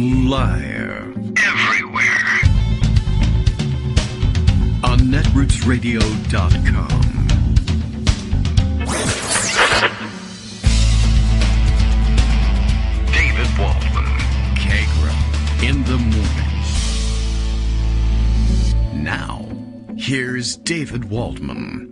Liar. Everywhere. On netrootsradio.com. David Waldman. Kagro. In the morning. Now, here's David Waldman.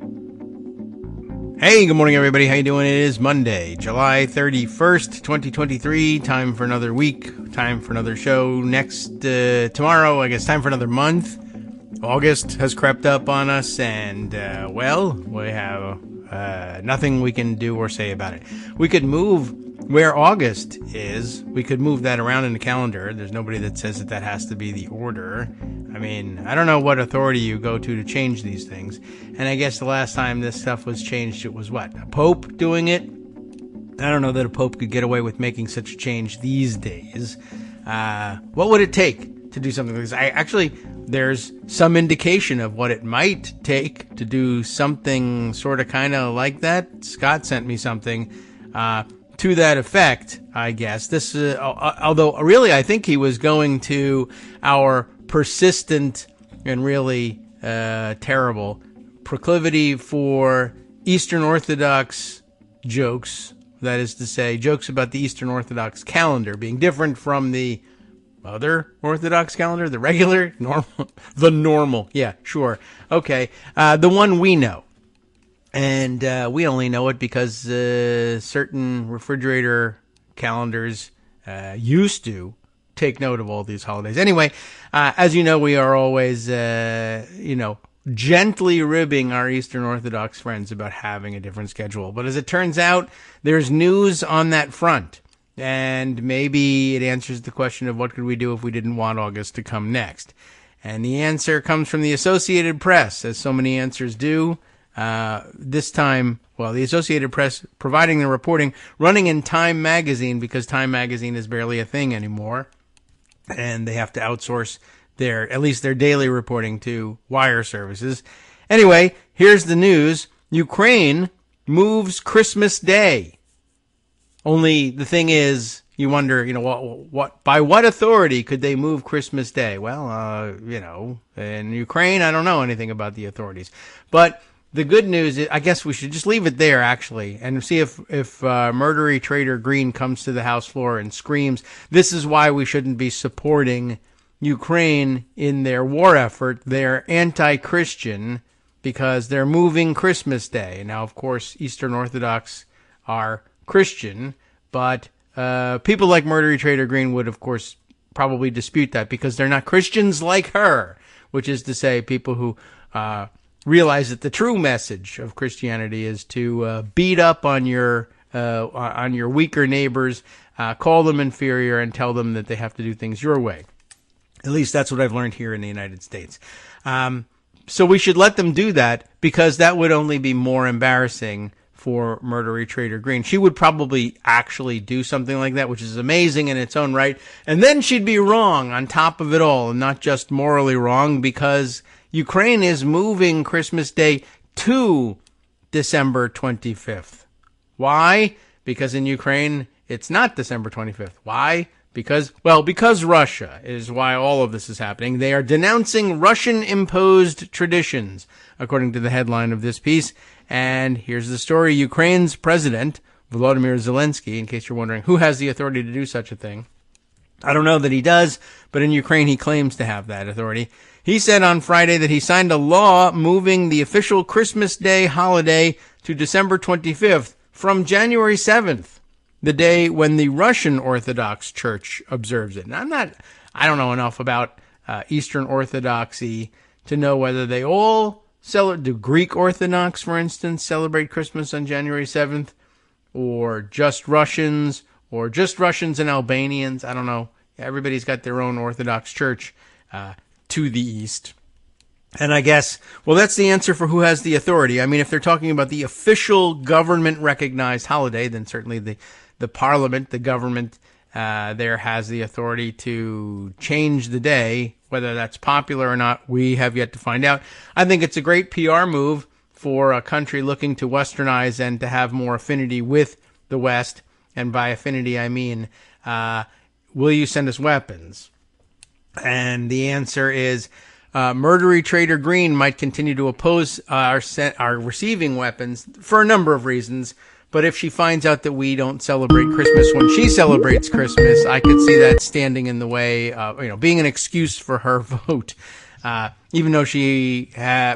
Hey, good morning, everybody. How you doing? It is Monday, July 31st, 2023. Time for another week. Time for another show. Tomorrow, I guess, time for another month. August has crept up on us, and, we have nothing we can do or say about it. We could move where August is. We could move that around in the calendar. There's nobody that says that has to be the order. I mean, I don't know what authority you go to change these things. And I guess the last time this stuff was changed, it was what? A pope doing it? I don't know that a pope could get away with making such a change these days. What would it take to do something like this? There's some indication of what it might take to do something sort of kind of like that. Scott sent me something to that effect, I guess. This, although really I think he was going to our persistent and really terrible proclivity for Eastern Orthodox jokes. That is to say, jokes about the Eastern Orthodox calendar being different from the other Orthodox calendar, the regular, normal. Yeah, sure. Okay. The one we know. And we only know it because certain refrigerator calendars used to take note of all these holidays. Anyway, as you know, we are always, gently ribbing our Eastern Orthodox friends about having a different schedule. But as it turns out, there's news on that front. And maybe it answers the question of what could we do if we didn't want August to come next. And the answer comes from the Associated Press, as so many answers do. This time, the Associated Press providing the reporting, running in Time Magazine, because Time Magazine is barely a thing anymore. And they have to outsource at least their daily reporting to wire services. Anyway, here's the news. Ukraine moves Christmas Day. Only the thing is, you wonder, by what authority could they move Christmas Day? Well, in Ukraine, I don't know anything about the authorities. But the good news is, I guess we should just leave it there, actually, and see if murdery traitor Green comes to the House floor and screams, this is why we shouldn't be supporting Ukraine in their war effort. They're anti-Christian because they're moving Christmas Day. Now, of course, Eastern Orthodox are Christian, but people like murdery traitor Green would, of course, probably dispute that because they're not Christians like her, which is to say people who realize that the true message of Christianity is to beat up on your weaker neighbors, call them inferior, and tell them that they have to do things your way. At least that's what I've learned here in the United States. So we should let them do that because that would only be more embarrassing for murdery traitor Green. She would probably actually do something like that, which is amazing in its own right. And then she'd be wrong on top of it all, and not just morally wrong, because Ukraine is moving Christmas Day to December 25th. Why? Because in Ukraine, it's not December 25th. Why? Because Russia is why all of this is happening. They are denouncing Russian-imposed traditions, according to the headline of this piece. And here's the story. Ukraine's president, Volodymyr Zelensky, in case you're wondering who has the authority to do such a thing. I don't know that he does, but in Ukraine he claims to have that authority. He said on Friday that he signed a law moving the official Christmas Day holiday to December 25th from January 7th, the day when the Russian Orthodox Church observes it. Now, I don't know enough about Eastern Orthodoxy to know whether they all do Greek Orthodox, for instance, celebrate Christmas on January 7th, or just Russians and Albanians. I don't know. Everybody's got their own Orthodox church to the east. And I guess, that's the answer for who has the authority. I mean, if they're talking about the official government-recognized holiday, then certainly the parliament, the government, there has the authority to change the day. Whether that's popular or not, we have yet to find out. I think it's a great PR move for a country looking to westernize and to have more affinity with the West. And by affinity, I mean will you send us weapons? And the answer is murdery Trader Green might continue to oppose our receiving weapons for a number of reasons. But if she finds out that we don't celebrate Christmas when she celebrates Christmas, I could see that standing in the way, being an excuse for her vote. Even though she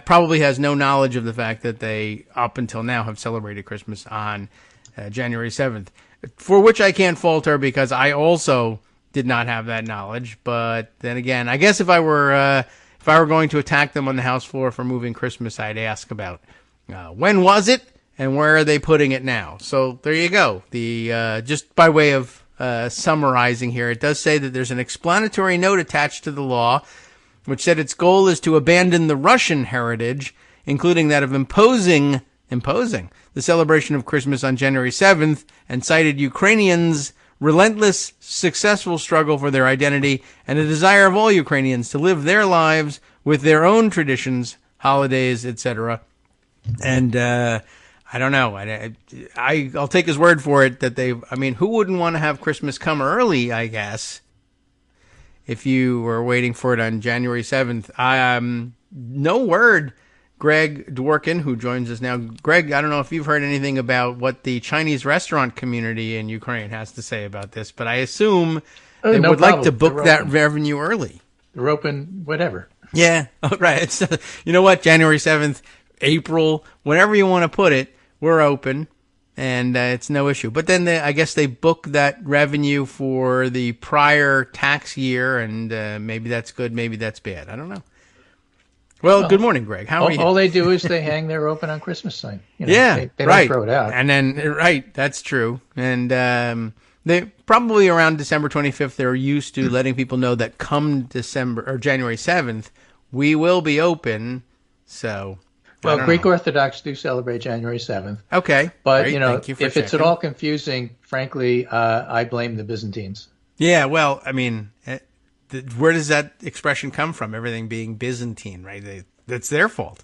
probably has no knowledge of the fact that they, up until now, have celebrated Christmas on January 7th, for which I can't fault her because I also did not have that knowledge. But then again, I guess if I were going to attack them on the House floor for moving Christmas, I'd ask about when was it and where are they putting it now. So there you go. The just by way of summarizing here, it does say that there's an explanatory note attached to the law, which said its goal is to abandon the Russian heritage, including that of imposing the celebration of Christmas on January 7th, and cited Ukrainians' relentless, successful struggle for their identity and the desire of all Ukrainians to live their lives with their own traditions, holidays, etc. And I don't know. I'll take his word for it that who wouldn't want to have Christmas come early, I guess, if you were waiting for it on January 7th. No word. Greg Dworkin, who joins us now. Greg, I don't know if you've heard anything about what the Chinese restaurant community in Ukraine has to say about this, but I assume they would like to book that revenue early. They're open, whatever. Yeah, right. It's, you know what? January 7th, April, whenever you want to put it, we're open, and it's no issue. But then I guess they book that revenue for the prior tax year, and maybe that's good, maybe that's bad. I don't know. Well, good morning, Greg. How are you? All they do is they hang their open on Christmas sign. Yeah, they right. don't throw it out. And then, right, that's true. And they probably around December 25th, they're used to letting people know that come December or January 7th, we will be open. So, well, Greek Orthodox do celebrate January 7th. Okay. But, great. If it's at all confusing, frankly, I blame the Byzantines. Yeah, well, I mean, where does that expression come from? Everything being Byzantine, right? That's their fault.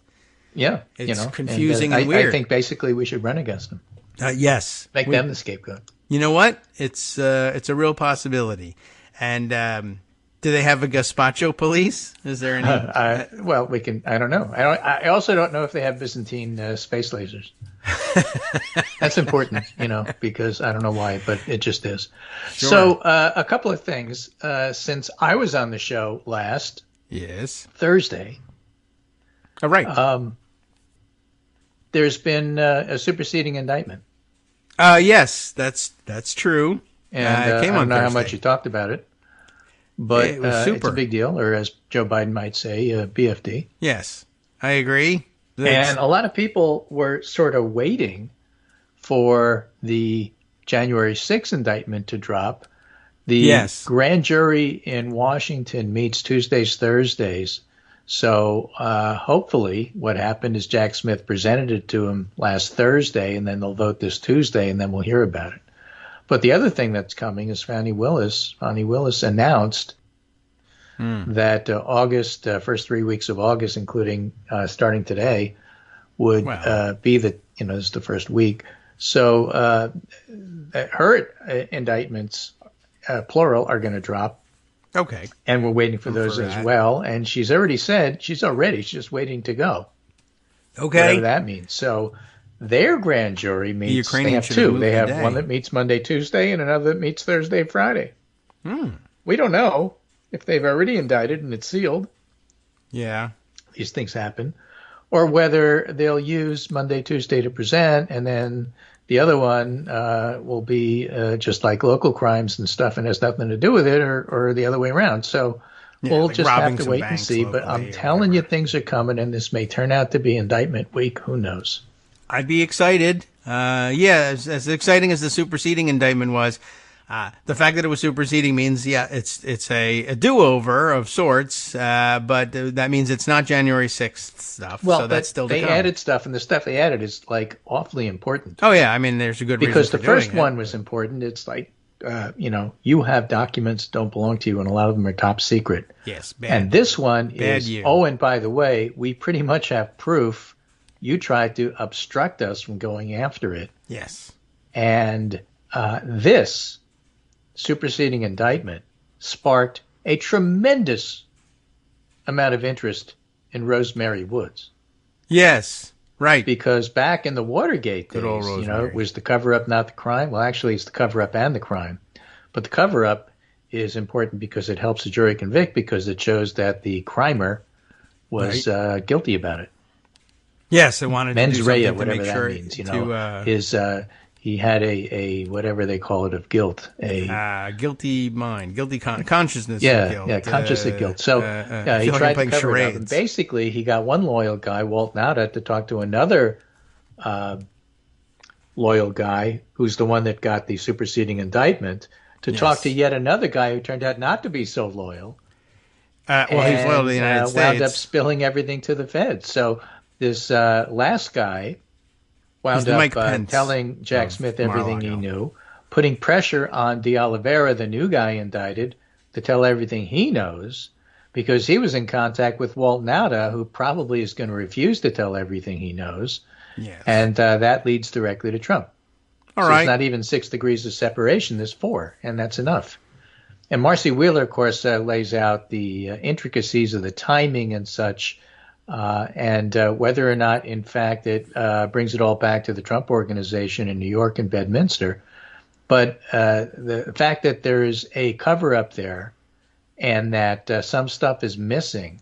Yeah. It's confusing and weird. I think basically we should run against them. Yes. Make them the scapegoat. You know what? It's a real possibility. And do they have a gazpacho police? Is there any? Well, we can. I don't know. I also don't know if they have Byzantine space lasers. That's important, because I don't know why, but it just is. Sure. So a couple of things. Since I was on the show last Thursday. All right. There's been a superseding indictment. Yes, that's true. And I don't know how much you talked about it, but it was super. It's a big deal, or as Joe Biden might say, BFD. Yes, I agree. And a lot of people were sort of waiting for the January 6th indictment to drop. The grand jury in Washington meets Tuesdays, Thursdays. So hopefully what happened is Jack Smith presented it to him last Thursday, and then they'll vote this Tuesday, and then we'll hear about it. But the other thing that's coming is Fani Willis announced that August, first 3 weeks of August, including starting today, would be this is the first week. So her indictments, plural, are going to drop. Okay. And we're waiting for those as well. And she's already said she's just waiting to go. Okay. Whatever that means. So their grand jury meets. They have two. They have one that meets Monday, Tuesday, and another that meets Thursday, Friday. We don't know if they've already indicted and it's sealed. Yeah. These things happen. Or whether they'll use Monday, Tuesday to present, and then the other one will be just like local crimes and stuff and has nothing to do with it, or the other way around. So we'll like just have to wait and see. But I'm telling you, things are coming, and this may turn out to be indictment week. Who knows? I'd be excited. As exciting as the superseding indictment was, the fact that it was superseding means, it's a do-over of sorts, but that means it's not January 6th stuff. Well, so that's still to they come. added stuff, and the stuff they added is like awfully important. Oh yeah, I mean there's a good reason because for the first doing one was important. It's like you have documents that don't belong to you, and a lot of them are top secret. Yes, bad. And this one bad is. You. Oh, and by the way, we pretty much have proof. You tried to obstruct us from going after it. Yes. And this superseding indictment sparked a tremendous amount of interest in Rosemary Woods. Yes, right. Because back in the Watergate days, it was the cover-up, not the crime. Well, actually, it's the cover-up and the crime. But the cover-up is important because it helps the jury convict, because it shows that the crimer was guilty about it. Yes, they wanted mens to do rea, something whatever to make that sure means. He had a whatever they call it, of guilt, guilty mind, guilty consciousness. Yeah, of guilt. Conscious of guilt. So he tried to cover it up. And basically, he got one loyal guy, Walt Nauta, to talk to another loyal guy, who's the one that got the superseding indictment, to talk to yet another guy who turned out not to be so loyal. He's loyal to the United States. Wound up spilling everything to the feds. So this last guy wound up telling Jack Smith everything he knew, putting pressure on De Oliveira, the new guy indicted, to tell everything he knows, because he was in contact with Walt Nauta, who probably is going to refuse to tell everything he knows. Yes. And that leads directly to Trump. All right. It's not even 6 degrees of separation. There's 4, and that's enough. And Marcy Wheeler, of course, lays out the intricacies of the timing and such, and whether or not, in fact, it brings it all back to the Trump Organization in New York and Bedminster. But the fact that there is a cover-up there, and that some stuff is missing,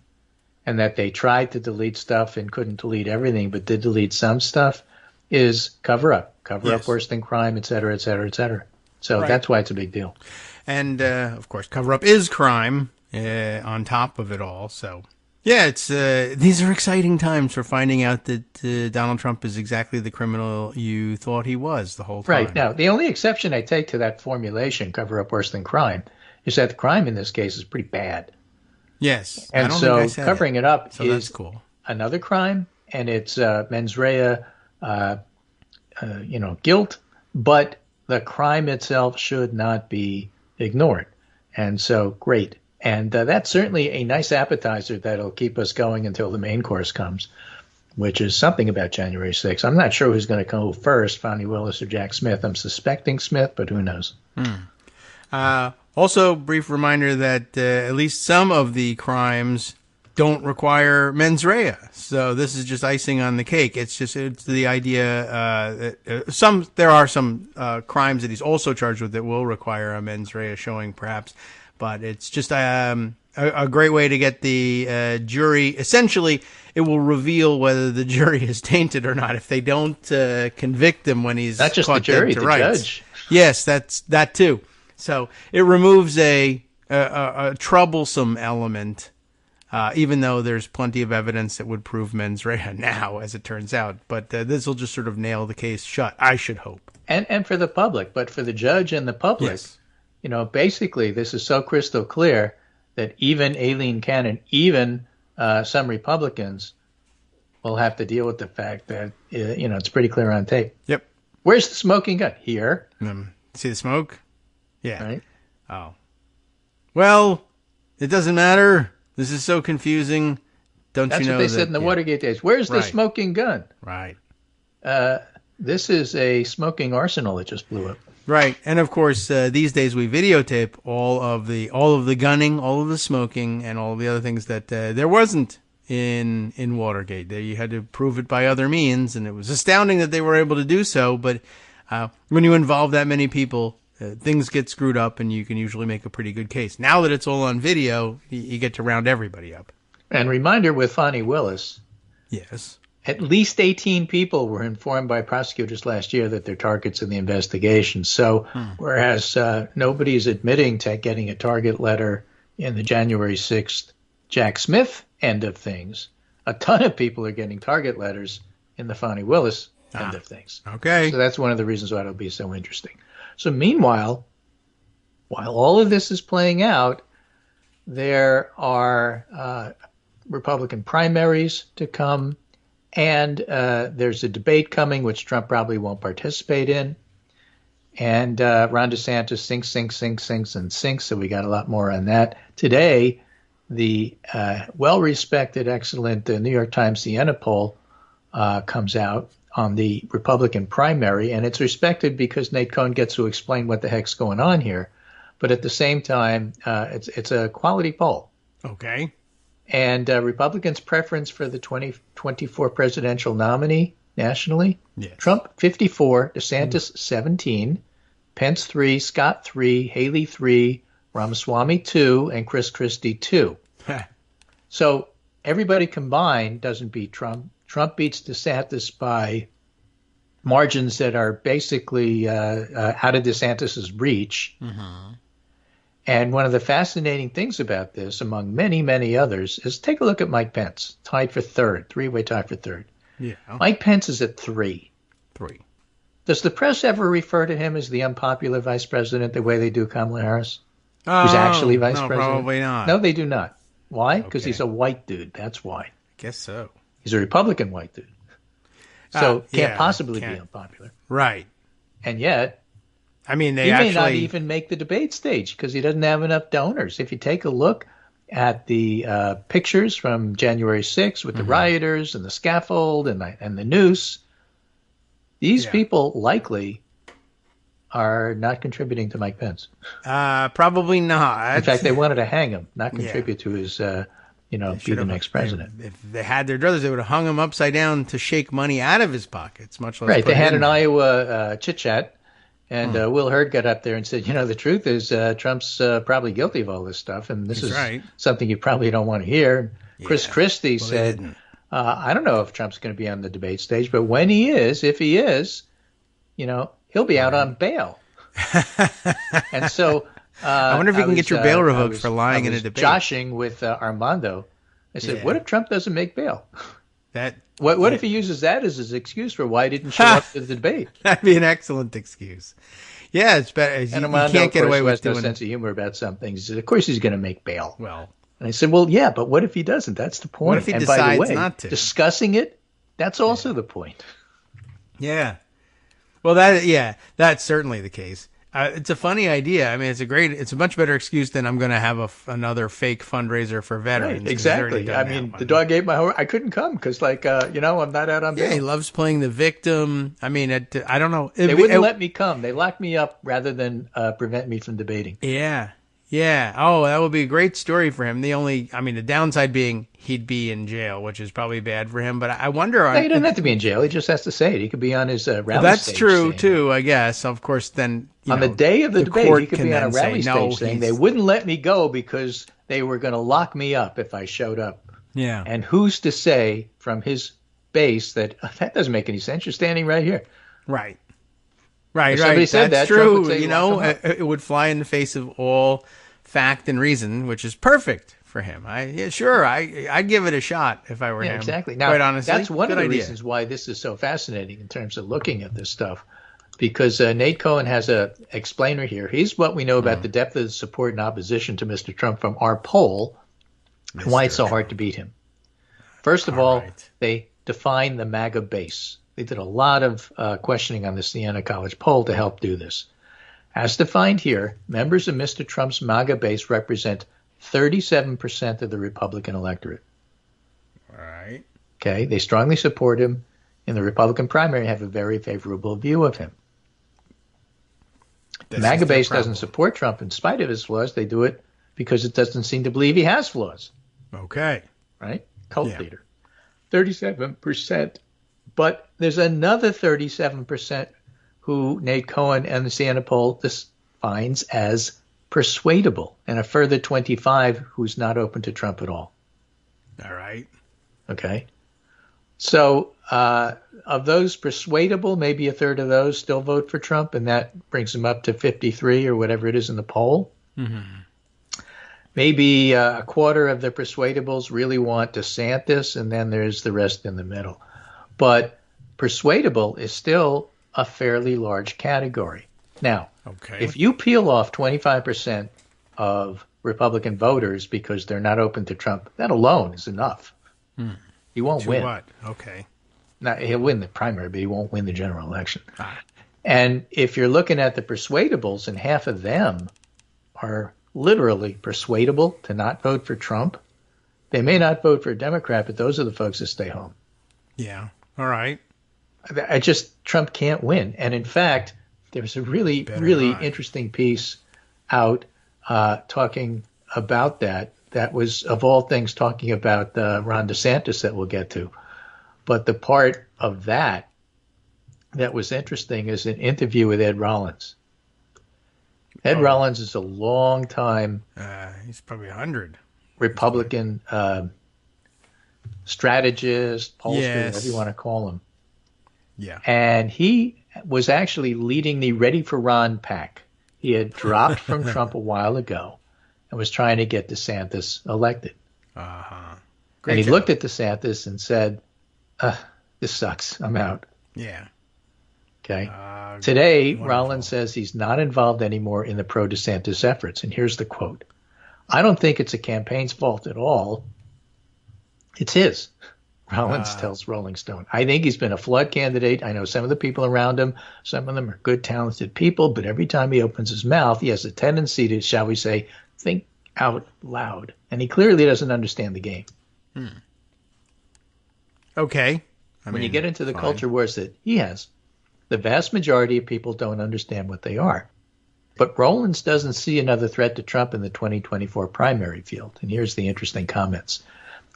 and that they tried to delete stuff and couldn't delete everything, but did delete some stuff, is cover-up. Cover-up worse than crime, et cetera, et cetera, et cetera. So that's why it's a big deal. And, of course, cover-up is crime on top of it all. So, yeah, it's these are exciting times for finding out that Donald Trump is exactly the criminal you thought he was the whole time. Right. Now, the only exception I take to that formulation, cover-up worse than crime, is that the crime in this case is pretty bad. Yes. And so covering it up so is that's cool. Another crime, and it's mens rea, guilt, but the crime itself should not be ignored. And so, great. And that's certainly a nice appetizer that'll keep us going until the main course comes, which is something about January 6th. I'm not sure who's going to go first, Fani Willis or Jack Smith. I'm suspecting Smith, but who knows? Also, brief reminder that at least some of the crimes don't require mens rea. So this is just icing on the cake. It's the idea that there are some crimes that he's also charged with that will require a mens rea showing, perhaps. But it's just a great way to get the jury. Essentially, it will reveal whether the jury is tainted or not if they don't convict him when he's not just caught the jury, dead to the rights. judge. Yes, that's that too. So it removes a troublesome element, even though there's plenty of evidence that would prove mens rea now, as it turns out. But this will just sort of nail the case shut, I should hope. And for the public, but for the judge and the public, basically this is so crystal clear that even Aileen Cannon, even some Republicans will have to deal with the fact that, it's pretty clear on tape. Yep. Where's the smoking gun? Here. See the smoke? Yeah. Right. Oh. Well, it doesn't matter. This is so confusing. That's what they said in the Watergate days. Where's the smoking gun? Right. This is a smoking arsenal that just blew up. Right. And of course, these days we videotape all of the gunning, all of the smoking, and all of the other things that there wasn't in Watergate. You had to prove it by other means, and it was astounding that they were able to do so. But when you involve that many people, things get screwed up, and you can usually make a pretty good case. Now that it's all on video, you get to round everybody up. And reminder with Fani Willis. Yes. At least 18 people were informed by prosecutors last year that they're targets in the investigation. So whereas nobody's admitting to getting a target letter in the January 6th Jack Smith end of things, a ton of people are getting target letters in the Fani Willis end of things. Okay. So that's one of the reasons why it'll be so interesting. So meanwhile, while all of this is playing out, there are Republican primaries to come, and there's a debate coming, which Trump probably won't participate in. And Ron DeSantis sinks, so we got a lot more on that. Today, the well-respected, excellent New York Times Siena poll comes out on the Republican primary, and it's respected because Nate Cohn gets to explain what the heck's going on here. but at the same time, it's a quality poll. Okay. And Republicans' preference for the 2024 presidential nominee nationally, yes. Trump 54, DeSantis 17, Pence 3, Scott 3, Haley 3, Ramaswamy 2, and Chris Christie 2. So everybody combined doesn't beat Trump. Trump beats DeSantis by margins that are basically out of DeSantis's reach. Mm-hmm. And one of the fascinating things about this, among many, many others, is take a look at Mike Pence, tied for third, three-way tie for third. Yeah. Mike Pence is at 3. 3. Does the press ever refer to him as the unpopular vice president the way they do Kamala Harris, who's actually vice president? Probably not. No, they do not. Why? Because he's a white dude. That's why. I guess so. He's a Republican white dude. So can't possibly be unpopular. Right. And yet, I mean, he may not even make the debate stage because he doesn't have enough donors. If you take a look at the pictures from January 6th with the rioters and the scaffold and the noose, these people likely are not contributing to Mike Pence. Probably not. In fact, they wanted to hang him, not contribute to his, be the next president. If they had their druthers, they would have hung him upside down to shake money out of his pockets, much less. Right. They had an Iowa chit-chat. And Will Hurd got up there and said, the truth is Trump's probably guilty of all this stuff. And this is something you probably don't want to hear. Yeah. Chris Christie said, I don't know if Trump's going to be on the debate stage, but when he is, if he is, he'll be out on bail. And so I wonder if you can get your bail revoked for lying in a debate. Joshing with Armando. I said, what if Trump doesn't make bail? What if he uses that as his excuse for why he didn't show up to the debate? That'd be an excellent excuse. Yeah, it's better. And Armando, you can't get away with doing no sense of humor about some things. He said, of course he's going to make bail. Well, and I said, well, yeah, but what if he doesn't? That's the point. What if he decides not to? Discussing it, that's also the point. Yeah. Well, that's certainly the case. It's a funny idea. I mean, it's a much better excuse than I'm going to have another fake fundraiser for veterans. Right, exactly. I mean, the dog ate my horse. I couldn't come because, I'm not out on bail. Yeah, he loves playing the victim. I mean, I don't know. They wouldn't let me come. They locked me up rather than prevent me from debating. Yeah. Yeah. Oh, that would be a great story for him. The downside being he'd be in jail, which is probably bad for him. But I wonder. No, he doesn't have to be in jail. He just has to say it. He could be on his rally that's stage. That's true, too, I guess. Of course, then. On the day of the debate, he could be on a rally stage saying they wouldn't let me go because they were going to lock me up if I showed up. Yeah. And who's to say from his base that doesn't make any sense? You're standing right here. Right. Right. If somebody said that's that, true. Trump would say, it would fly in the face of all fact and reason, which is perfect for him. I'd give it a shot if I were him. Exactly. Now, quite honestly, that's one of the reasons why this is so fascinating in terms of looking at this stuff. Because Nate Cohen has a explainer here. Here's what we know about the depth of the support and opposition to Mr. Trump from our poll and why it's so hard to beat him. First of all, they define the MAGA base. They did a lot of questioning on the Siena College poll to help do this. As defined here, members of Mr. Trump's MAGA base represent 37% of the Republican electorate. All right. Okay, they strongly support him in the Republican primary and have a very favorable view of him. The MAGA base doesn't support Trump in spite of his flaws. They do it because it doesn't seem to believe he has flaws. Okay. Right? Cult leader. 37%. But there's another 37% who Nate Cohen and the Siena poll defines as persuadable, and a further 25 who's not open to Trump at all. All right. Okay. So of those persuadable, maybe a third of those still vote for Trump, and that brings them up to 53 or whatever it is in the poll. Mm-hmm. Maybe a quarter of the persuadables really want DeSantis, and then there's the rest in the middle. But persuadable is still a fairly large category. Now, if you peel off 25% of Republican voters because they're not open to Trump, that alone is enough. He won't win. What? Okay. Now, he'll win the primary, but he won't win the general election. And if you're looking at the persuadables, and half of them are literally persuadable to not vote for Trump, they may not vote for a Democrat, but those are the folks that stay home. Yeah. All right. Trump can't win. And in fact, there's a really interesting piece out talking about that. That was, of all things, talking about Ron DeSantis that we'll get to. But the part of that was interesting is an interview with Ed Rollins. Ed Rollins is a long time. He's probably 100. Republican strategist, pollster, whatever you want to call him. Yeah. And he was actually leading the Ready for Ron pack. He had dropped from Trump a while ago and was trying to get DeSantis elected. And he looked at DeSantis and said, this sucks. I'm out. Yeah. Okay. Today, Rollins says he's not involved anymore in the pro-DeSantis efforts. And here's the quote. I don't think it's a campaign's fault at all. It's his, Rollins tells Rolling Stone. I think he's been a flawed candidate. I know some of the people around him. Some of them are good, talented people. But every time he opens his mouth, he has a tendency to, shall we say, think out loud. And he clearly doesn't understand the game. Okay. When you get into the culture wars that he has, the vast majority of people don't understand what they are. But Rollins doesn't see another threat to Trump in the 2024 primary field. And here's the interesting comments.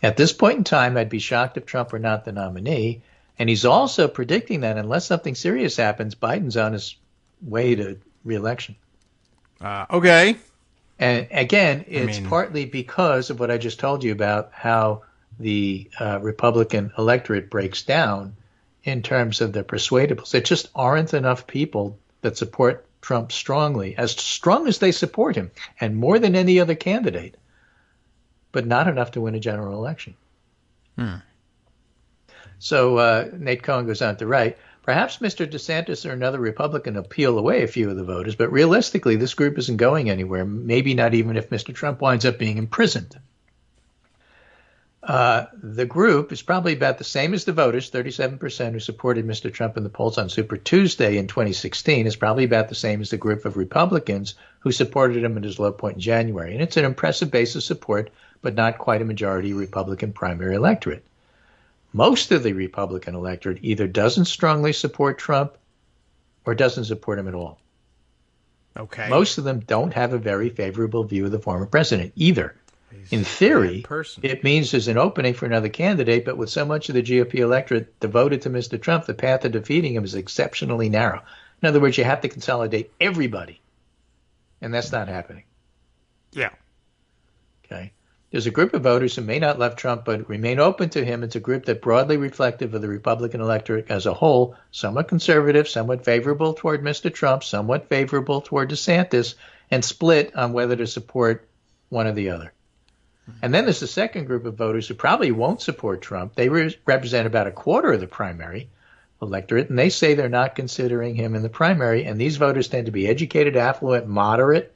At this point in time, I'd be shocked if Trump were not the nominee. And he's also predicting that unless something serious happens, Biden's on his way to re-election. Okay. And again, it's partly because of what I just told you about how the Republican electorate breaks down in terms of the persuadables. There just aren't enough people that support Trump strongly, as strong as they support him, and more than any other candidate, but not enough to win a general election. So Nate Cohn goes on to write, perhaps Mr. DeSantis or another Republican will peel away a few of the voters, but realistically, this group isn't going anywhere, maybe not even if Mr. Trump winds up being imprisoned. The group is probably about the same as the voters, 37% who supported Mr. Trump in the polls on Super Tuesday in 2016 is probably about the same as the group of Republicans who supported him at his low point in January. And it's an impressive base of support, but not quite a majority Republican primary electorate. Most of the Republican electorate either doesn't strongly support Trump or doesn't support him at all. Okay. Most of them don't have a very favorable view of the former president either. In theory, it means there's an opening for another candidate, but with so much of the GOP electorate devoted to Mr. Trump, the path to defeating him is exceptionally narrow. In other words, you have to consolidate everybody, and that's not happening. Yeah. Okay. There's a group of voters who may not love Trump but remain open to him. It's a group that broadly reflective of the Republican electorate as a whole, somewhat conservative, somewhat favorable toward Mr. Trump, somewhat favorable toward DeSantis, and split on whether to support one or the other. And then there's a second group of voters who probably won't support Trump. They represent about a quarter of the primary electorate, and they say they're not considering him in the primary. And these voters tend to be educated, affluent, moderate,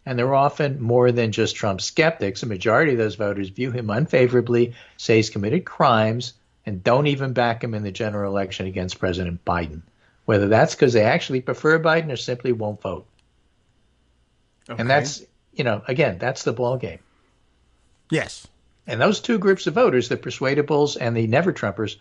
and they're often more than just Trump skeptics. A majority of those voters view him unfavorably, say he's committed crimes, and don't even back him in the general election against President Biden, whether that's because they actually prefer Biden or simply won't vote. Okay. And that's, again, that's the ball game. Yes. And those two groups of voters, the persuadables and the never-Trumpers,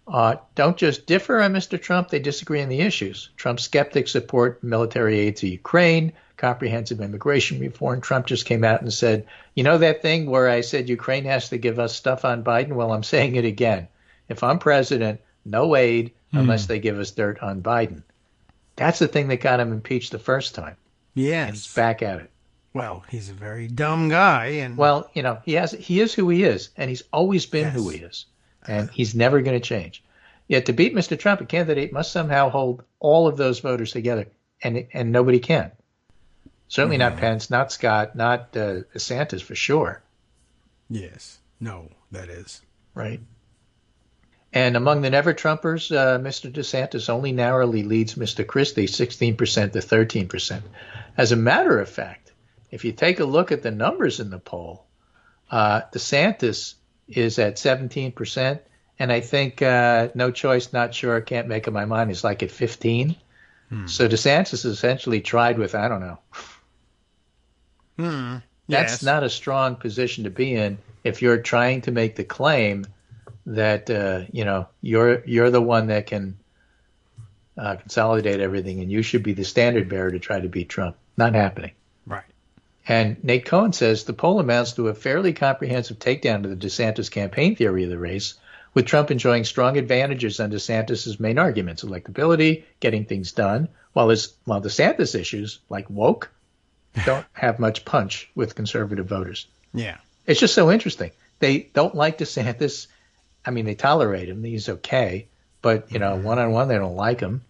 don't just differ on Mr. Trump, they disagree on the issues. Trump skeptics support military aid to Ukraine, comprehensive immigration reform. Trump just came out and said, that thing where I said Ukraine has to give us stuff on Biden? Well, I'm saying it again. If I'm president, no aid unless they give us dirt on Biden. That's the thing that got him impeached the first time. Yes. And he's back at it. Well, he's a very dumb guy, and he is who he is, and he's always been who he is, and he's never going to change. Yet to beat Mr. Trump, a candidate must somehow hold all of those voters together, and nobody can. Certainly not Pence, not Scott, not DeSantis for sure. Yes, no, that is right. And among the never-Trumpers, Mr. DeSantis only narrowly leads Mr. Christie 16% to 13%. As a matter of fact, if you take a look at the numbers in the poll, DeSantis is at 17%, and I think no choice, not sure, can't make up my mind is like at 15. So DeSantis is essentially tried with, I don't know. That's not a strong position to be in if you're trying to make the claim that you're the one that can consolidate everything, and you should be the standard bearer to try to beat Trump. Not happening. Right. And Nate Cohn says the poll amounts to a fairly comprehensive takedown of the DeSantis campaign theory of the race, with Trump enjoying strong advantages on DeSantis' main arguments, electability, getting things done, while DeSantis issues, like woke, don't have much punch with conservative voters. Yeah. It's just so interesting. They don't like DeSantis. I mean, they tolerate him. He's okay. But, one-on-one, they don't like him.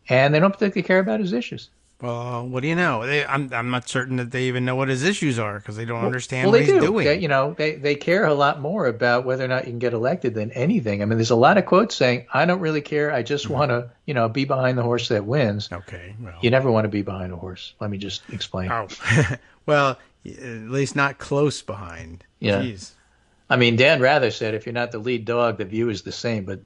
And they don't particularly care about his issues. Well, what do you know? I'm not certain that they even know what his issues are because they don't understand what he's doing. They care a lot more about whether or not you can get elected than anything. I mean, there's a lot of quotes saying, I don't really care. I just want to, be behind the horse that wins. Okay. Well, you never want to be behind a horse. Let me just explain. Oh, well, at least not close behind. Yeah. Jeez. I mean, Dan Rather said, if you're not the lead dog, the view is the same. But,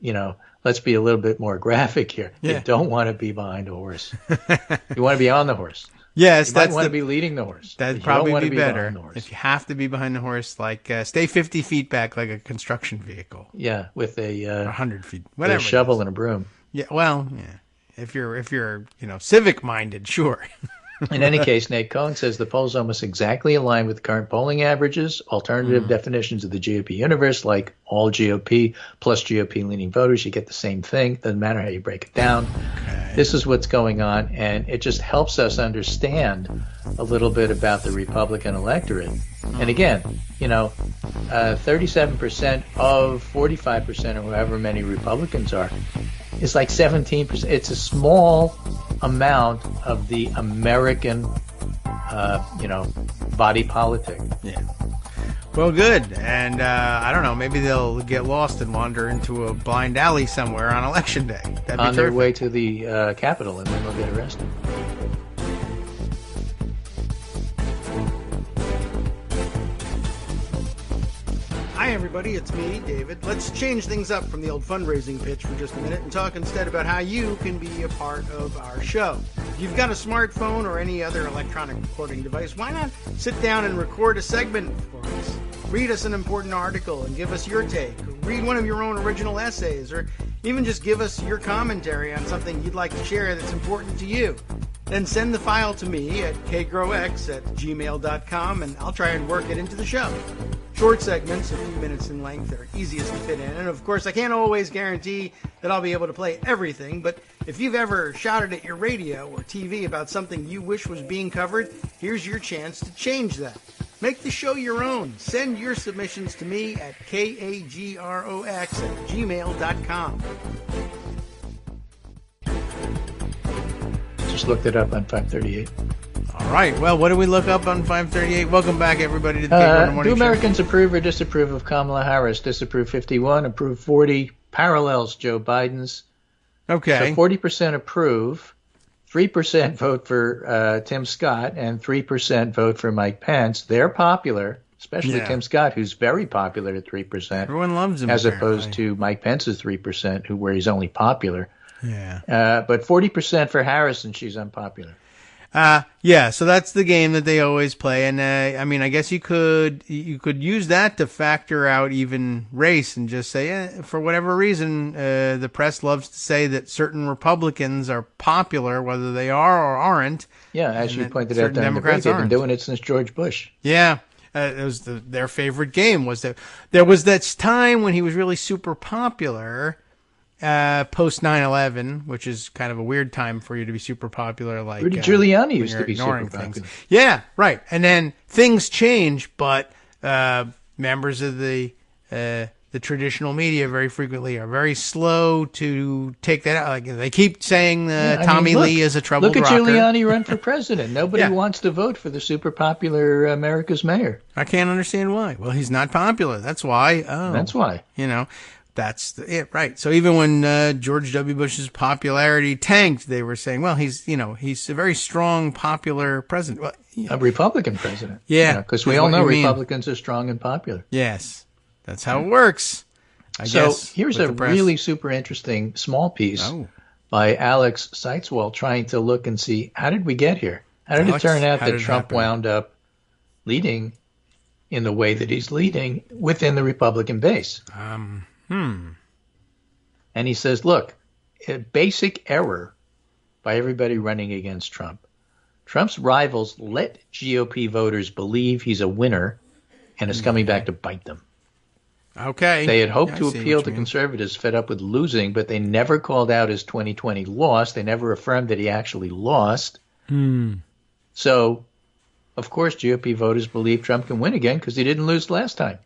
let's be a little bit more graphic here. Yeah. You don't want to be behind a horse. You want to be on the horse. Yes, you want to be leading the horse. That'd probably be better. If you have to be behind the horse, like stay 50 feet back like a construction vehicle. Yeah, with a 100 feet, whatever. With a shovel and a broom. Yeah, well, yeah. If you're civic minded, sure. In any case, Nate Cohn says the polls almost exactly align with current polling averages, alternative definitions of the GOP universe, like all GOP plus GOP-leaning voters. You get the same thing. Doesn't matter how you break it down. Okay. This is what's going on, and it just helps us understand a little bit about the Republican electorate. And again, 37% of 45% or however many Republicans are, is like 17%. It's a small amount of the American, body politic. Yeah. Well, good. And I don't know, maybe they'll get lost and wander into a blind alley somewhere on Election Day. That'd be on their way to the Capitol, and then they'll get arrested. Hi, everybody. It's me, David. Let's change things up from the old fundraising pitch for just a minute and talk instead about how you can be a part of our show. If you've got a smartphone or any other electronic recording device, why not sit down and record a segment for us? Read us an important article and give us your take. Read one of your own original essays, or even just give us your commentary on something you'd like to share that's important to you. Then send the file to me at kagrox@gmail.com, and I'll try and work it into the show. Short segments, a few minutes in length, are easiest to fit in. And of course, I can't always guarantee that I'll be able to play everything, but if you've ever shouted at your radio or TV about something you wish was being covered, here's your chance to change that. Make the show your own. Send your submissions to me at kagrox@gmail.com. Just looked it up on 538. All right. Well, what do we look up on 538? Welcome back, everybody, to the Kagro in the Morning Do Americans approve or disapprove of Kamala Harris? Disapprove 51, approve 40. Parallels Joe Biden's. Okay. So 40% approve, 3% vote for Tim Scott, and 3% vote for Mike Pence. They're popular, especially Tim Scott, who's very popular at 3%. Everyone loves him, as opposed to Mike Pence's 3%, where he's only popular. Yeah. But 40% for Harris, and she's unpopular. So that's the game that they always play, and I guess you could use that to factor out even race and just say, for whatever reason, the press loves to say that certain Republicans are popular, whether they are or aren't. Yeah, as you pointed out, Democrats have been doing it since George Bush. Yeah. It was their favorite game. There was that time when he was really super popular. Post 9/11, which is kind of a weird time for you to be super popular. Like Rudy Giuliani used to be super popular. Yeah, right. And then things change, but members of the traditional media very frequently are very slow to take that out. Like they keep saying Tommy Lee is a troubled rocker. Look at Giuliani run for president. Nobody wants to vote for the super popular America's mayor. I can't understand why. Well, he's not popular. That's why. Oh, that's why. That's it, right? So even when George W. Bush's popularity tanked, they were saying, "Well, he's a very strong, popular president, a Republican president." Yeah, because we all know Republicans are strong and popular. Yes, that's how it works. I guess. Here's a really super interesting small piece by Alex Seitzwald trying to look and see how did we get here? How did it turn out that Trump wound up leading in the way that he's leading within the Republican base? And he says, look, a basic error by everybody running against Trump. Trump's rivals let GOP voters believe he's a winner and is coming back to bite them. Okay. They had hoped to appeal to conservatives fed up with losing, but they never called out his 2020 loss. They never affirmed that he actually lost. So, of course, GOP voters believe Trump can win again because he didn't lose last time.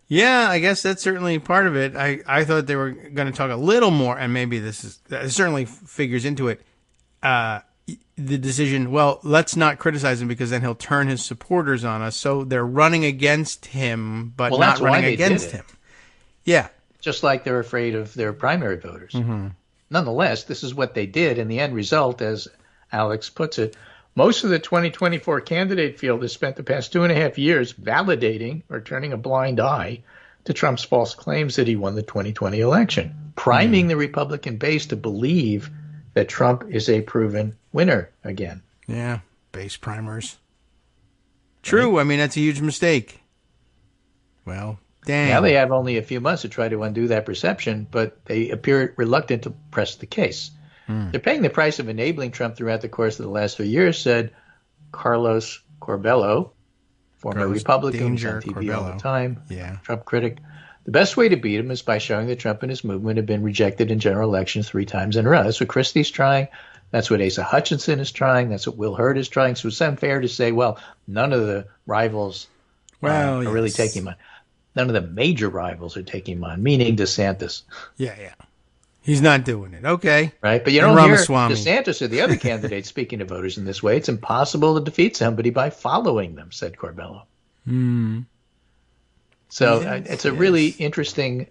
Yeah, I guess that's certainly part of it. I thought they were going to talk a little more, and maybe this certainly figures into it. The decision, well, let's not criticize him because then he'll turn his supporters on us. So they're running against him, but not running against him. Yeah. Just like they're afraid of their primary voters. Nonetheless, this is what they did, and the end result, as Alex puts it, most of the 2024 candidate field has spent the past 2.5 years validating or turning a blind eye to Trump's false claims that he won the 2020 election, priming the Republican base to believe that Trump is a proven winner again. Yeah, base primers. True. Right? I mean, that's a huge mistake. Well, dang. Now they have only a few months to try to undo that perception, but they appear reluctant to press the case. They're paying the price of enabling Trump throughout the course of the last 3 years, said Carlos Corbello, former Republican, on TV all the time, Trump critic. The best way to beat him is by showing that Trump and his movement have been rejected in general elections 3 times in a row. That's what Christie's trying. That's what Asa Hutchinson is trying. That's what Will Hurd is trying. So it's unfair to say, well, none of the rivals are really taking him on. None of the major rivals are taking him on, meaning DeSantis. Yeah. He's not doing it. Okay. Right. But you don't hear DeSantis or the other candidates speaking to voters in this way. It's impossible to defeat somebody by following them, said Corbello. So it's a really interesting,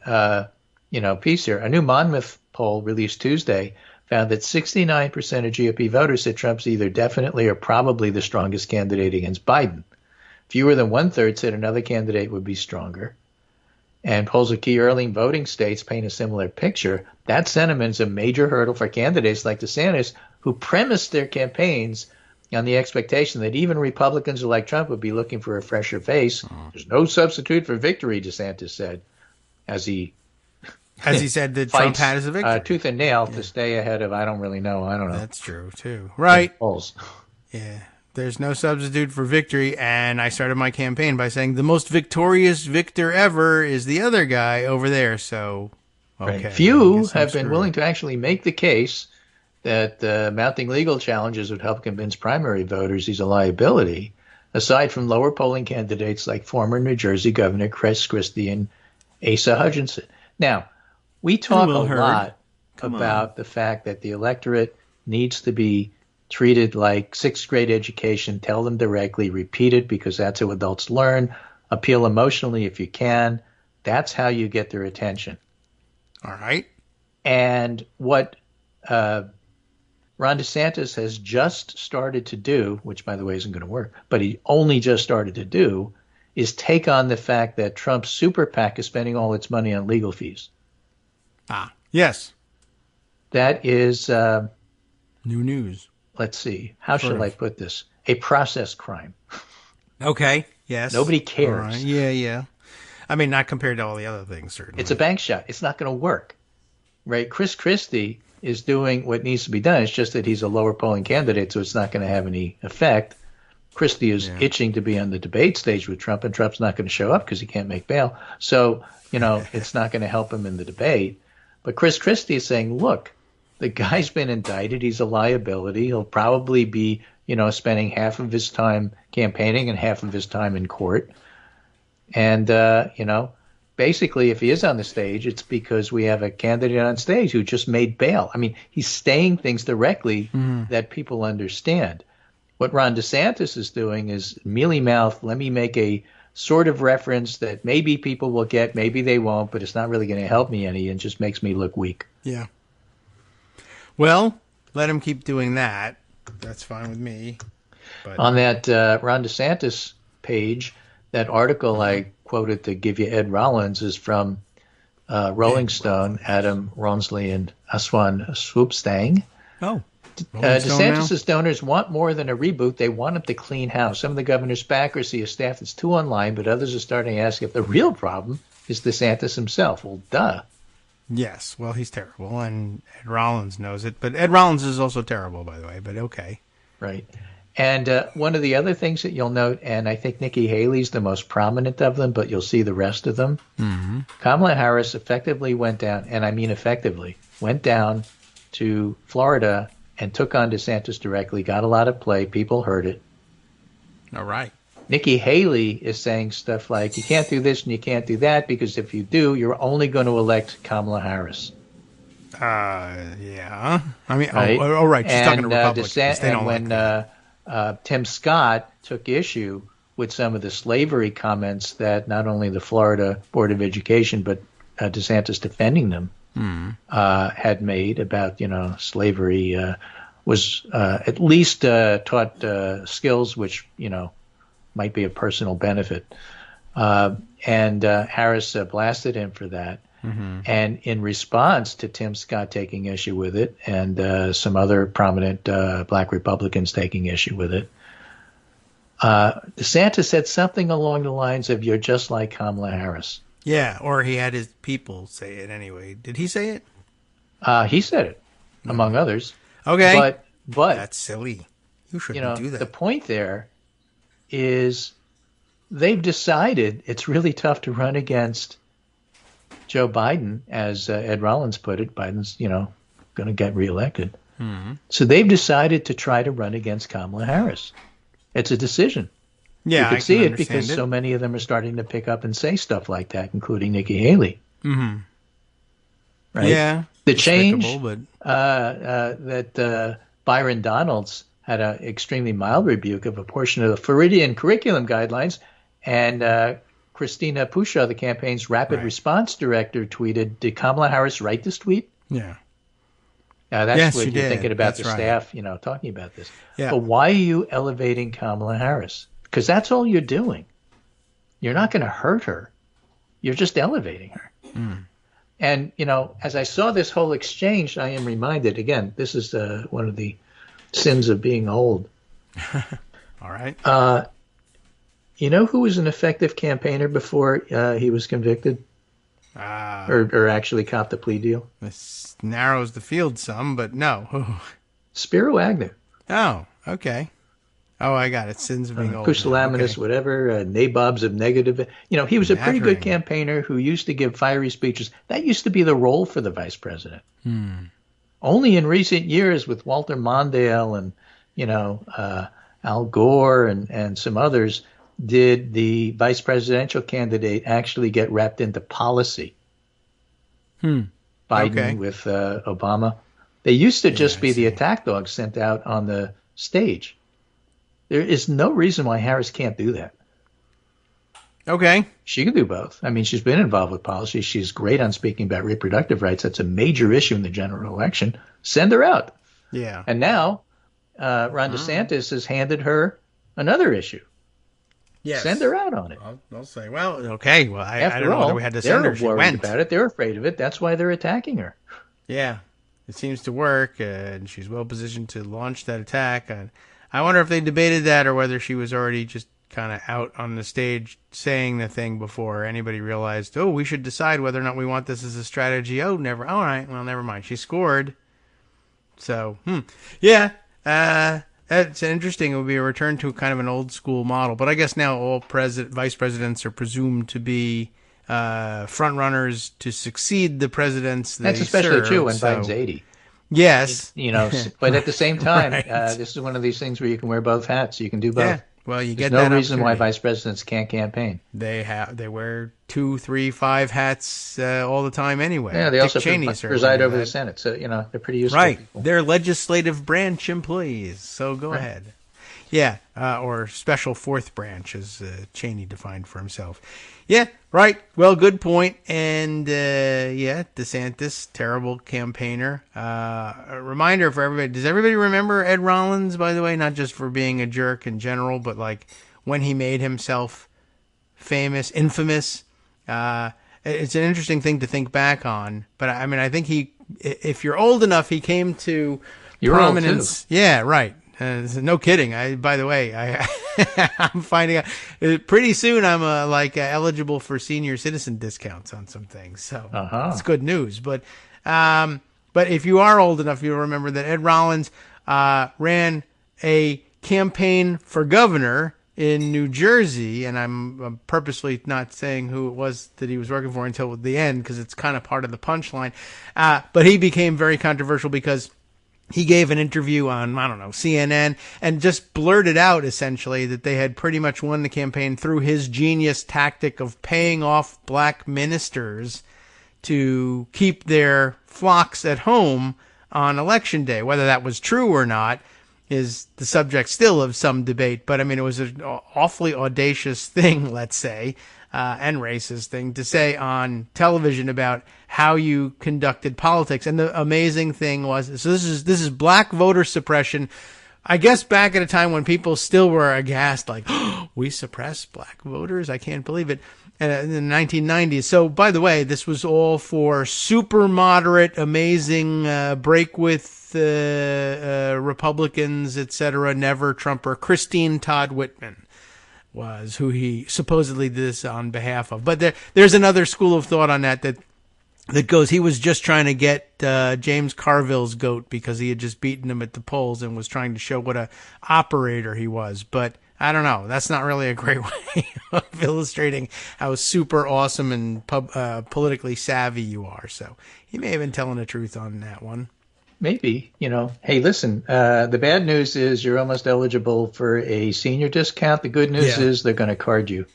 piece here. A new Monmouth poll released Tuesday found that 69% of GOP voters said Trump's either definitely or probably the strongest candidate against Biden. Fewer than 1/3 said another candidate would be stronger. And polls of key early voting states paint a similar picture. That sentiment is a major hurdle for candidates like DeSantis, who premised their campaigns on the expectation that even Republicans like Trump would be looking for a fresher face. There's no substitute for victory, DeSantis said, as he said that Trump had as a victory. Tooth and nail to stay ahead of, I don't know. That's true, too. Right. Polls. Yeah. There's no substitute for victory, and I started my campaign by saying the most victorious victor ever is the other guy over there. So, okay. Right. Few have been willing to actually make the case that mounting legal challenges would help convince primary voters he's a liability, aside from lower polling candidates like former New Jersey Governor Chris Christie and Asa Hutchinson. Now, we talk a lot about the fact that the electorate needs to be treated like 6th grade education. Tell them directly, repeat it because that's how adults learn. Appeal emotionally if you can. That's how you get their attention. All right. And what Ron DeSantis has just started to do, which by the way isn't going to work, but he only just started to do, is take on the fact that Trump's super PAC is spending all its money on legal fees. Yes. That is new news. Let's see. How should I put this? A process crime. Okay. Yes. Nobody cares. Right. Yeah. I mean, not compared to all the other things, certainly. It's a bank shot. It's not going to work. Right? Chris Christie is doing what needs to be done. It's just that he's a lower polling candidate, so it's not going to have any effect. Christie is itching to be on the debate stage with Trump, and Trump's not going to show up because he can't make bail. So, it's not going to help him in the debate. But Chris Christie is saying, look, the guy's been indicted. He's a liability. He'll probably be, spending half of his time campaigning and half of his time in court. And, basically, if he is on the stage, it's because we have a candidate on stage who just made bail. I mean, he's saying things directly that people understand. What Ron DeSantis is doing is mealy-mouthed, let me make a sort of reference that maybe people will get, maybe they won't, but it's not really going to help me any and just makes me look weak. Yeah. Well, let him keep doing that. That's fine with me. But on that Ron DeSantis page, that article I quoted to give you Ed Rollins is from Rolling Stone, Adam Ronsley and Aswan Swoopstang. Oh. DeSantis' donors want more than a reboot. They want him to clean house. Some of the governor's backers see a staff that's too online, but others are starting to ask if the real problem is DeSantis himself. Well, duh. Yes. Well, he's terrible, and Ed Rollins knows it. But Ed Rollins is also terrible, by the way, but okay. Right. And one of the other things that you'll note, and I think Nikki Haley's the most prominent of them, but you'll see the rest of them. Mm-hmm. Kamala Harris effectively went down, and I mean effectively, went down to Florida and took on DeSantis directly, got a lot of play. People heard it. All right. Nikki Haley is saying stuff like, you can't do this and you can't do that, because if you do, you're only going to elect Kamala Harris. Yeah. I mean, right? Right. She's talking to Republicans. They don't when Tim Scott took issue with some of the slavery comments that not only the Florida Board of Education, but DeSantis defending them had made about, slavery was at least taught skills which, might be of personal benefit. And Harris blasted him for that. Mm-hmm. And in response to Tim Scott taking issue with it and some other prominent black Republicans taking issue with it, DeSantis said something along the lines of, you're just like Kamala Harris. Yeah, or he had his people say it anyway. Did he say it? He said it, among others. Okay. But that's silly. You shouldn't do that. The point there is they've decided it's really tough to run against Joe Biden, as Ed Rollins put it. Biden's, going to get reelected. Mm-hmm. So they've decided to try to run against Kamala Harris. It's a decision. Yeah, you can see it because so many of them are starting to pick up and say stuff like that, including Nikki Haley. Mm-hmm. Right? Yeah. The change but... that Byron Donalds had an extremely mild rebuke of a portion of the Floridian curriculum guidelines, and Christina Pushaw, the campaign's rapid response director, tweeted, "Did Kamala Harris write this tweet?" Yeah. That's what you're thinking about. That's the staff, talking about this. Yeah. But why are you elevating Kamala Harris? Because that's all you're doing. You're not going to hurt her. You're just elevating her. Mm. And, as I saw this whole exchange, I am reminded, again, this is one of the sins of being old. All right. Who was an effective campaigner before he was convicted? Or actually copped a plea deal? This narrows the field some, but no. Spiro Agnew. Oh, okay. Oh, I got it. Sins of being old. Pusillanimous, whatever, nabobs of negative. He was a pretty good campaigner who used to give fiery speeches. That used to be the role for the vice president. Only in recent years with Walter Mondale and, Al Gore and some others did the vice presidential candidate actually get wrapped into policy. Biden with Obama. They used to just be the attack dogs sent out on the stage. There is no reason why Harris can't do that. Okay. She can do both. I mean, she's been involved with policy. She's great on speaking about reproductive rights. That's a major issue in the general election. Send her out. Yeah. And now Ron DeSantis has handed her another issue. Yes. Send her out on it. I'll say, well, okay. Well, I don't know whether we had to send her. They're worried about it. They're afraid of it. That's why they're attacking her. Yeah. It seems to work, and she's well positioned to launch that attack. I wonder if they debated that or whether she was already just kind of out on the stage saying the thing before anybody realized, we should decide whether or not we want this as a strategy. Oh, never. All right. Well, never mind. She scored. So, yeah. It's interesting. It would be a return to kind of an old school model. But I guess now all vice presidents are presumed to be front runners to succeed the presidents they That's especially serve, true when Biden's 80. Yes. But at the same time, this is one of these things where you can wear both hats. You can do both. Yeah. Well, you get There's no reason why vice presidents can't campaign. They wear 2, 3, 5 hats all the time anyway. Yeah, they also preside over the Senate, so they're pretty useful. Right, people. They're legislative branch employees. So go ahead. Yeah, or special fourth branch, as Cheney defined for himself. Yeah, right. Well, good point. And DeSantis, terrible campaigner. A reminder for everybody. Does everybody remember Ed Rollins, by the way? Not just for being a jerk in general, but like when he made himself infamous. It's an interesting thing to think back on. But I mean, I think if you're old enough, he came to prominence. Old too. Yeah, right. No kidding. By the way, I'm finding out pretty soon I'm eligible for senior citizen discounts on some things. So it's good news. But if you are old enough, you'll remember that Ed Rollins ran a campaign for governor in New Jersey, and I'm purposely not saying who it was that he was working for until the end because it's kind of part of the punchline. But he became very controversial because he gave an interview on, I don't know, CNN and just blurted out essentially that they had pretty much won the campaign through his genius tactic of paying off black ministers to keep their flocks at home on election day. Whether that was true or not is the subject still of some debate. But I mean, it was an awfully audacious thing, let's say, and racist thing to say on television about how you conducted politics. And the amazing thing was, so this is black voter suppression. I guess back at a time when people still were aghast, like, oh, we suppress black voters? I can't believe it. In the 1990s. So, by the way, this was all for super moderate, amazing, break with Republicans, etc., never Trumper. Christine Todd Whitman was who he supposedly did this on behalf of. But there's another school of thought on that goes, he was just trying to get James Carville's goat because he had just beaten him at the polls and was trying to show what a operator he was. But I don't know. That's not really a great way of illustrating how super awesome and politically savvy you are. So he may have been telling the truth on that one. Maybe, hey, listen, the bad news is you're almost eligible for a senior discount. The good news is they're going to card you.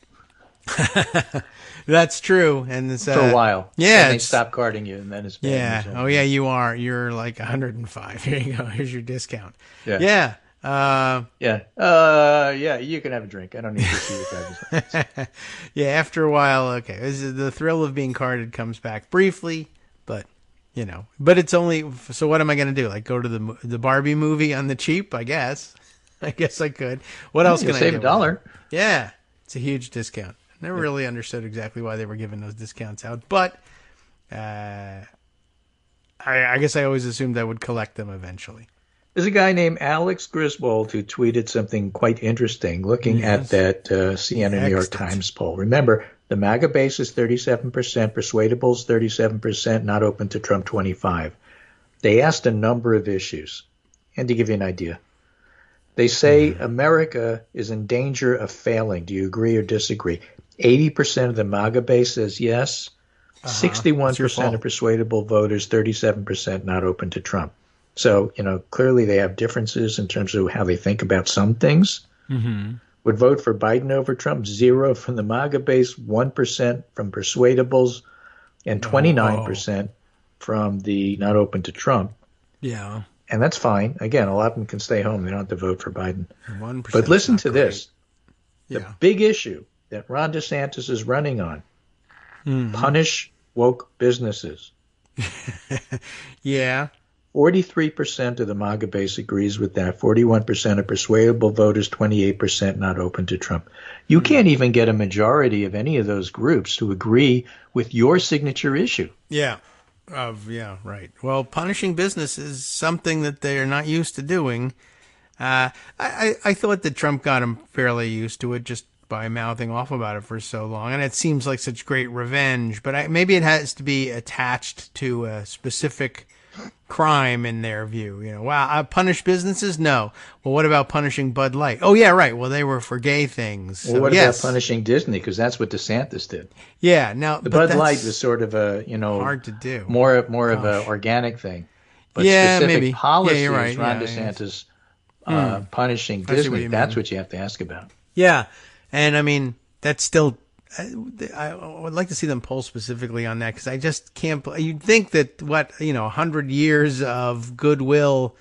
That's true. And it's, for a while. Yeah. And they stop carding you, and then it's bad news. Oh, yeah, you are. You're like 105. Here you go. Here's your discount. Yeah. You can have a drink. I don't need to see your driver's license. Yeah, after a while, okay. The thrill of being carded comes back briefly, but but it's only, so what am I going to do? Like go to the Barbie movie on the cheap? I guess I could. What else can I do? Save $1. Yeah, it's a huge discount. Never really understood exactly why they were giving those discounts out, but I guess I always assumed I would collect them eventually. There's a guy named Alex Griswold who tweeted something quite interesting looking at that CNN New York Times poll. Remember, the MAGA base is 37%, persuadables 37%, not open to Trump 25%. They asked a number of issues. And to give you an idea, they say America is in danger of failing. Do you agree or disagree? 80% of the MAGA base says yes. 61% of persuadable voters, 37% not open to Trump. So, clearly they have differences in terms of how they think about some things. Mm-hmm. Would vote for Biden over Trump, 0 from the MAGA base, 1% from persuadables, and 29% from the not open to Trump. Yeah. And that's fine. Again, a lot of them can stay home. They don't have to vote for Biden. But listen to this. The big issue that Ron DeSantis is running on, punish woke businesses. Yeah. 43% of the MAGA base agrees with that. 41% of persuadable voters, 28% not open to Trump. You can't even get a majority of any of those groups to agree with your signature issue. Yeah. Right. Well, punishing business is something that they are not used to doing. I thought that Trump got him fairly used to it just by mouthing off about it for so long. And it seems like such great revenge. But maybe it has to be attached to a specific crime in their view. Wow, I punish businesses? No. Well, what about punishing Bud Light? Oh, yeah, right. Well, they were for gay things. So, well, what about punishing Disney? Because that's what DeSantis did. Yeah. Now, the Bud Light was sort of a, hard to do. More of an organic thing. But specific maybe. policies, Right. Ron DeSantis punishing Disney, that's what you have to ask about. Yeah. And I mean, that's still, I would like to see them poll specifically on that because I just can't. You'd think that 100 years of goodwill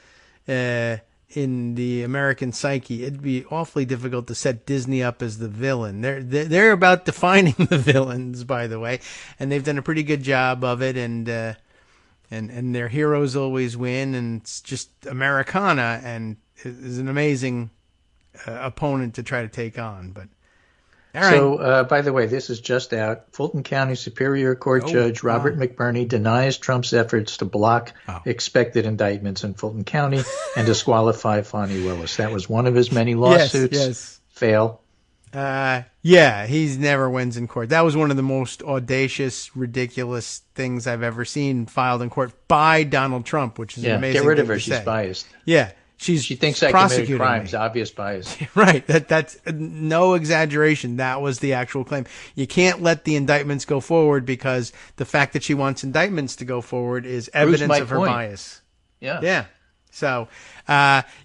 in the American psyche, it'd be awfully difficult to set Disney up as the villain. They're about defining the villains, by the way, and they've done a pretty good job of it. And their heroes always win, and it's just Americana, and is an amazing opponent to try to take on, but. All right. So, by the way, this is just out. Fulton County Superior Court Judge Robert McBurney denies Trump's efforts to block expected indictments in Fulton County and disqualify Fani Willis. That was one of his many lawsuits. Yes. Fail. He never wins in court. That was one of the most audacious, ridiculous things I've ever seen filed in court by Donald Trump, which is an amazing get rid of thing her. to She's say. biased. Yeah. She thinks I committed crimes, obvious bias. Right. That's no exaggeration. That was the actual claim. You can't let the indictments go forward because the fact that she wants indictments to go forward is evidence of her bias. Yeah. Yeah. So,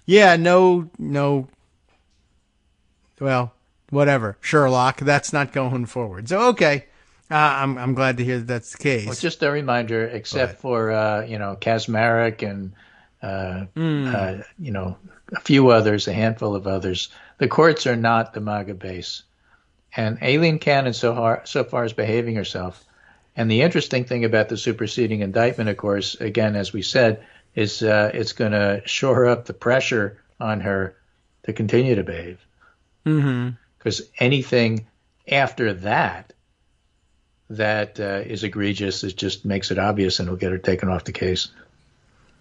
no. Well, whatever. Sherlock, that's not going forward. So, okay. I'm glad to hear that that's the case. Well, just a reminder, except for, Kaczmarek and, a few others, a handful of others, the courts are not the MAGA base. And Aileen Cannon so far is behaving herself. And the interesting thing about the superseding indictment, of course, again, as we said, is it's going to shore up the pressure on her to continue to behave. Because anything after that is egregious, it just makes it obvious and will get her taken off the case.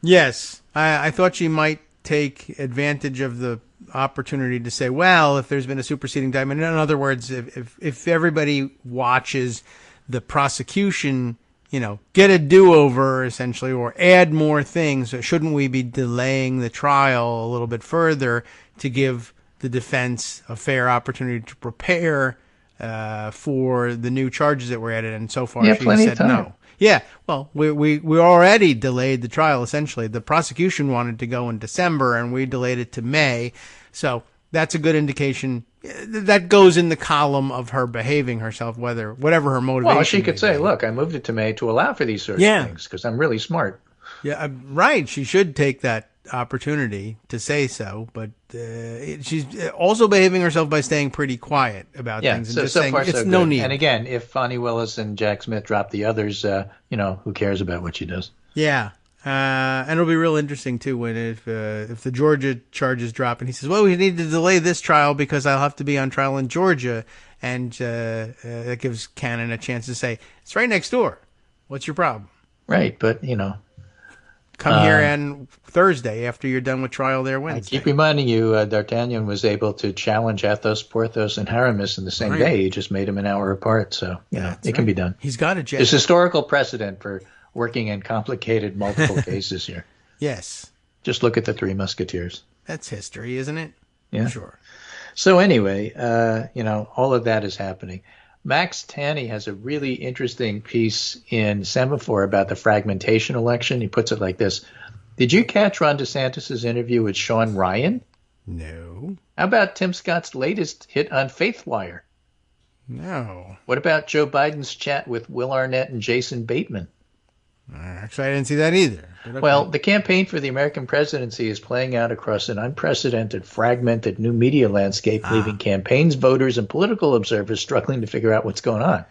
Yes. I thought she might take advantage of the opportunity to say, well, if there's been a superseding indictment, in other words, if everybody watches the prosecution, get a do-over essentially, or add more things, shouldn't we be delaying the trial a little bit further to give the defense a fair opportunity to prepare for the new charges that were added? And so far, she said no. Yeah, well, we already delayed the trial, essentially. The prosecution wanted to go in December, and we delayed it to May. So that's a good indication. That goes in the column of her behaving herself, whatever her motivation. Well, she could say, look, I moved it to May to allow for these sorts of things because I'm really smart. Yeah, right. She should take that opportunity to say so, but she's also behaving herself by staying pretty quiet about things and just saying it's no need. And again, if Fonnie Willis and Jack Smith drop the others, who cares about what she does? Yeah. And it'll be real interesting too when if the Georgia charges drop and he says, well, we need to delay this trial because I'll have to be on trial in Georgia, and that gives Cannon a chance to say, it's right next door. What's your problem? Right, but come here on Thursday after you're done with trial there Wednesday. I keep reminding you, D'Artagnan was able to challenge Athos, Porthos, and Aramis in the same day. He just made them an hour apart, so it can be done. He's got a jet. There's historical precedent for working in complicated multiple cases here. Yes. Just look at the Three Musketeers. That's history, isn't it? Yeah. Sure. So anyway, all of that is happening. Max Tanney has a really interesting piece in Semaphore about the fragmentation election. He puts it like this. Did you catch Ron DeSantis' interview with Sean Ryan? No. How about Tim Scott's latest hit on Faithwire? No. What about Joe Biden's chat with Will Arnett and Jason Bateman? Actually, I didn't see that either. Okay. Well, the campaign for the American presidency is playing out across an unprecedented, fragmented new media landscape, leaving campaigns, voters, and political observers struggling to figure out what's going on.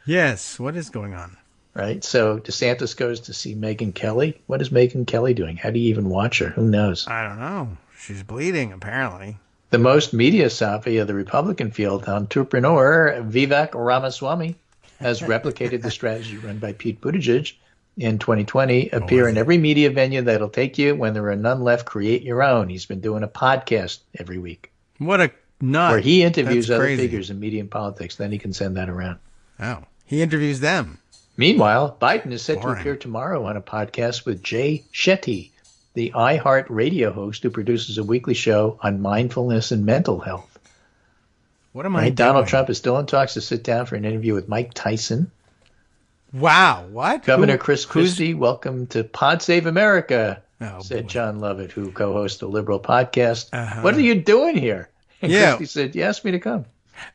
Yes, what is going on? Right? So DeSantis goes to see Megyn Kelly. What is Megyn Kelly doing? How do you even watch her? Who knows? I don't know. She's bleeding, apparently. The most media savvy of the Republican field, entrepreneur Vivek Ramaswamy, has replicated the strategy run by Pete Buttigieg in 2020, appear in every media venue that'll take you. When there are none left, create your own. He's been doing a podcast every week. What a nut. Where he interviews other figures in media and politics. Then he can send that around. Oh, he interviews them. Meanwhile, Biden is set to appear tomorrow on a podcast with Jay Shetty, the iHeart radio host who produces a weekly show on mindfulness and mental health. What am I doing? Donald Trump is still in talks to sit down for an interview with Mike Tyson. Wow, what? Governor Chris Christie, welcome to Pod Save America, said John Lovett, who co-hosts the Liberal podcast. What are you doing here? And Christie said, you asked me to come.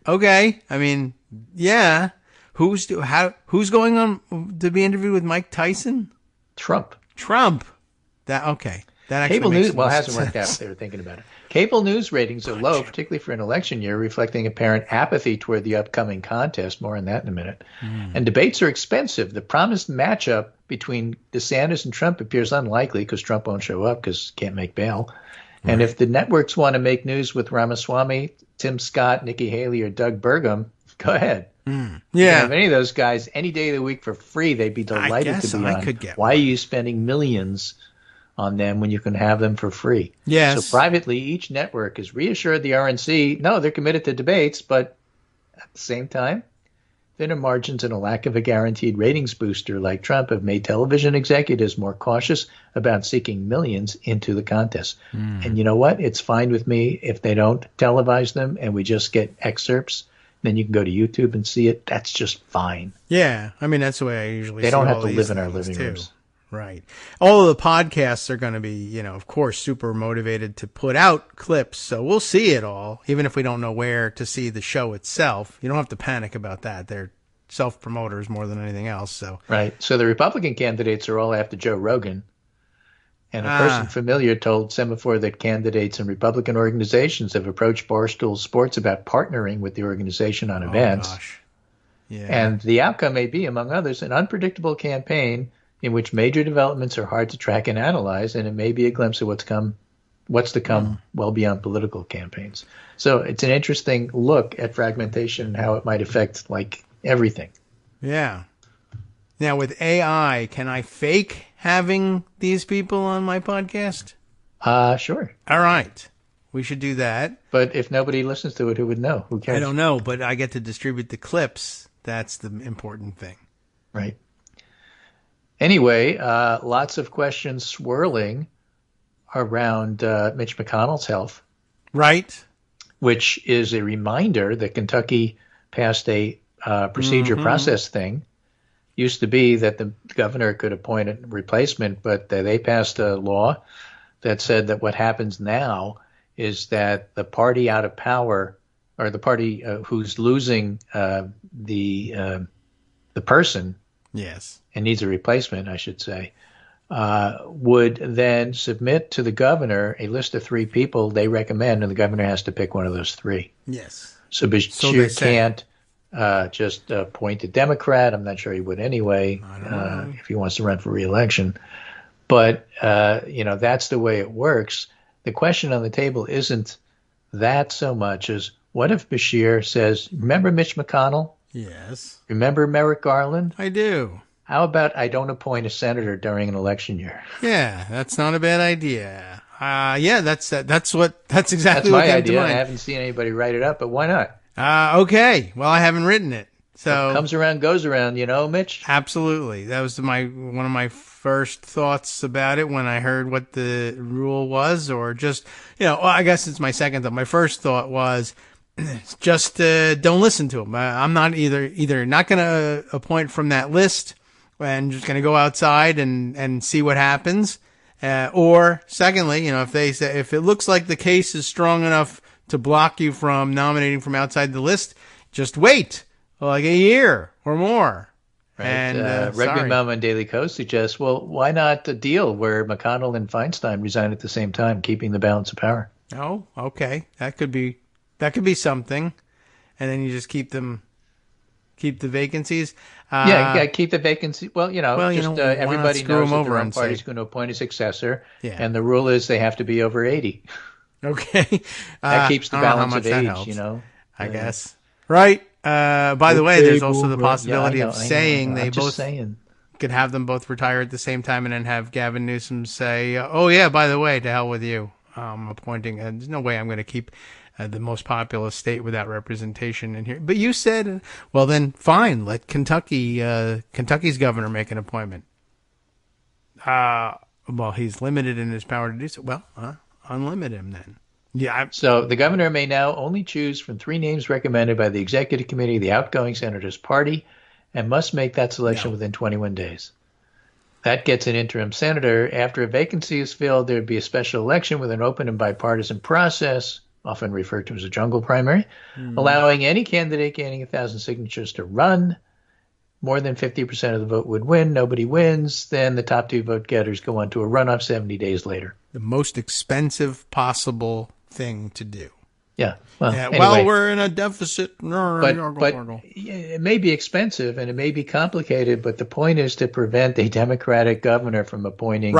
Okay. I mean, yeah. Who's going on to be interviewed with Mike Tyson? Trump. That okay. That actually Cable makes news. Well, it hasn't worked out. They were thinking about it. Cable news ratings are low, particularly for an election year, reflecting apparent apathy toward the upcoming contest. More on that in a minute. And debates are expensive. The promised matchup between DeSantis and Trump appears unlikely because Trump won't show up because he can't make bail. And if the networks want to make news with Ramaswamy, Tim Scott, Nikki Haley, or Doug Burgum, go ahead. Yeah. Have any of those guys any day of the week for free, they'd be delighted to be on. Why are you spending millions on them when you can have them for free? Yes. So privately, each network has reassured the RNC, no, they're committed to debates, but at the same time, thinner margins and a lack of a guaranteed ratings booster like Trump have made television executives more cautious about seeking millions into the contest. And you know what? It's fine with me if they don't televise them and we just get excerpts. Then you can go to YouTube and see it. That's just fine. Yeah. I mean, that's the way I usually see it. They don't have to live in our living rooms. Right. All of the podcasts are going to be, of course, super motivated to put out clips. So we'll see it all, even if we don't know where to see the show itself. You don't have to panic about that. They're self-promoters more than anything else. So Right. So the Republican candidates are all after Joe Rogan. And a person familiar told Semaphore that candidates and Republican organizations have approached Barstool Sports about partnering with the organization on events. Gosh. Yeah. And the outcome may be, among others, an unpredictable campaign in which major developments are hard to track and analyze, and it may be a glimpse of what's to come well beyond political campaigns. So it's an interesting look at fragmentation and how it might affect, everything. Yeah. Now, with AI, can I fake having these people on my podcast? Sure. All right. We should do that. But if nobody listens to it, who would know? Who cares? I don't know, but I get to distribute the clips. That's the important thing. Right. Anyway, lots of questions swirling around Mitch McConnell's health. Right. Which is a reminder that Kentucky passed a procedure process thing. Used to be that the governor could appoint a replacement, but they passed a law that said that what happens now is that the party out of power, or the party who's losing the person, yes, and needs a replacement, I should say, would then submit to the governor a list of 3 people they recommend, and the governor has to pick one of those 3. Yes. So Bashir can't just appoint a Democrat. I'm not sure he would anyway if he wants to run for re-election. But, that's the way it works. The question on the table isn't that so much as, what if Bashir says, remember Mitch McConnell? Yes. Remember Merrick Garland? I do. How about I don't appoint a senator during an election year? Yeah, that's not a bad idea. That's exactly that's what my came idea. to mind. I haven't seen anybody write it up, but why not? Okay. Well, I haven't written it. So what comes around goes around, Mitch. Absolutely. That was one of my first thoughts about it when I heard what the rule was, or just, I guess it's my second thought. My first thought was just don't listen to him. I'm not either not going to appoint from that list and just going to go outside and see what happens. Or secondly, if they say, if it looks like the case is strong enough to block you from nominating from outside the list, just wait like a year or more. Right. And Rugby Mom on Daily Kos suggests, well, why not a deal where McConnell and Feinstein resign at the same time, keeping the balance of power? Oh, okay. That could be something. And then you just keep the vacancies. Keep the vacancy. Well, everybody knows that their own party's going to appoint a successor. Yeah. And the rule is they have to be over 80. Okay. That keeps the balance of age, I guess. Right. By the way, there's also the possibility of saying they both could have them both retire at the same time, and then have Gavin Newsom say, "Oh yeah, by the way, to hell with you. I'm appointing. There's no way I'm going to keep the most populous state without representation in here." But you said, well, then fine. Let Kentucky's governor make an appointment. Well, he's limited in his power to do so. Well, unlimit him then. Yeah. So the governor may now only choose from 3 names recommended by the executive committee of the outgoing senator's party, and must make that selection within 21 days. That gets an interim senator. After a vacancy is filled, there would be a special election with an open and bipartisan process, often referred to as a jungle primary, allowing any candidate gaining 1,000 signatures to run. More than 50% of the vote would win. Nobody wins. Then the top 2 vote getters go on to a runoff 70 days later. The most expensive possible thing to do. Yeah. Well, anyway, well, we're in a deficit. But it may be expensive and it may be complicated, but the point is to prevent a Democratic governor from appointing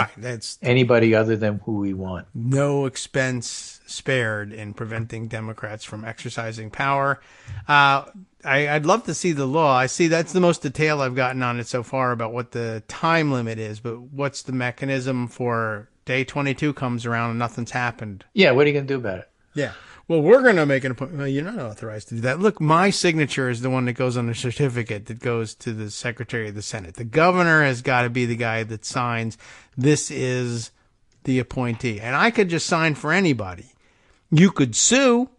anybody other than who we want. No expense spared in preventing Democrats from exercising power. I'd love to see the law. I see that's the most detail I've gotten on it so far about what the time limit is, but what's the mechanism for day 22 comes around and nothing's happened? Yeah, what are you going to do about it? Yeah. Well, we're going to make an appointment. Well, you're not authorized to do that. Look, my signature is the one that goes on the certificate that goes to the Secretary of the Senate. The governor has got to be the guy that signs. This is the appointee. And I could just sign for anybody. You could sue,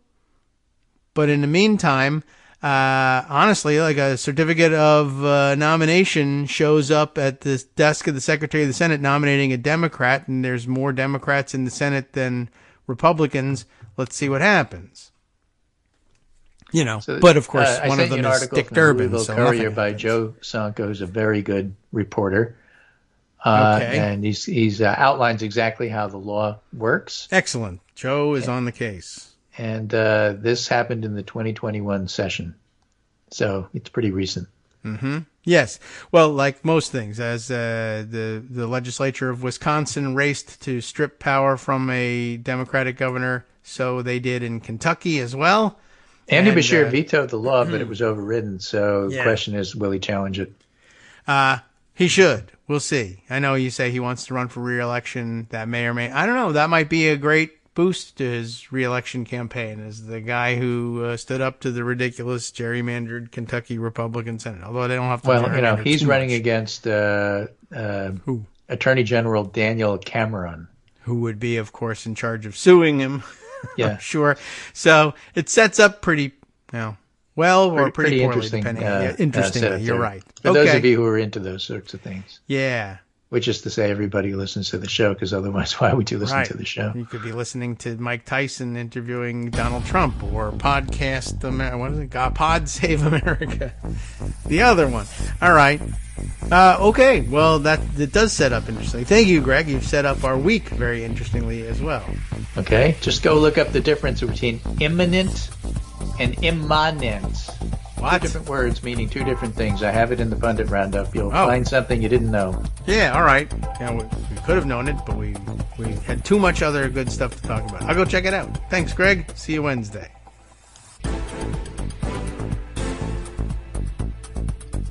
but in the meantime, honestly, like a certificate of nomination shows up at the desk of the Secretary of the Senate nominating a Democrat, and there's more Democrats in the Senate than Republicans. Let's see what happens. So, but of course, one of them is Dick Durbin. The Louisville Courier by Joe Sonko, who's a very good reporter. And he's outlines exactly how the law works. Excellent. Joe is on the case. And this happened in the 2021 session. So it's pretty recent. Mm-hmm. Yes. Well, like most things, as the legislature of Wisconsin raced to strip power from a Democratic governor, so they did in Kentucky as well. Andy Beshear vetoed the law, but it was overridden. So the question is, will he challenge it? He should. We'll see. I know you say he wants to run for re-election. That may or may... I don't know. That might be a great boost to his re-election campaign as the guy who stood up to the ridiculous gerrymandered Kentucky Republican Senate. Although they don't have to... Well, he's running against Attorney General Daniel Cameron. Who would be, of course, in charge of suing him. Yeah. I'm sure. So it sets up pretty poorly, interesting, depending. Interestingly, you're right. For those of you who are into those sorts of things. Yeah. Which is to say everybody who listens to the show, because otherwise why would you listen to the show? You could be listening to Mike Tyson interviewing Donald Trump or Podcast what is it? Pod Save America. The other one. All right. Okay. Well, it does set up interestingly. Thank you, Greg. You've set up our week very interestingly as well. Okay. Just go look up the difference between eminent and immanent. What? 2 different words meaning 2 different things. I have it in the Pundit Roundup. You'll find something you didn't know. Yeah, all right. We could have known it, but we had too much other good stuff to talk about. I'll go check it out. Thanks, Greg. See you Wednesday.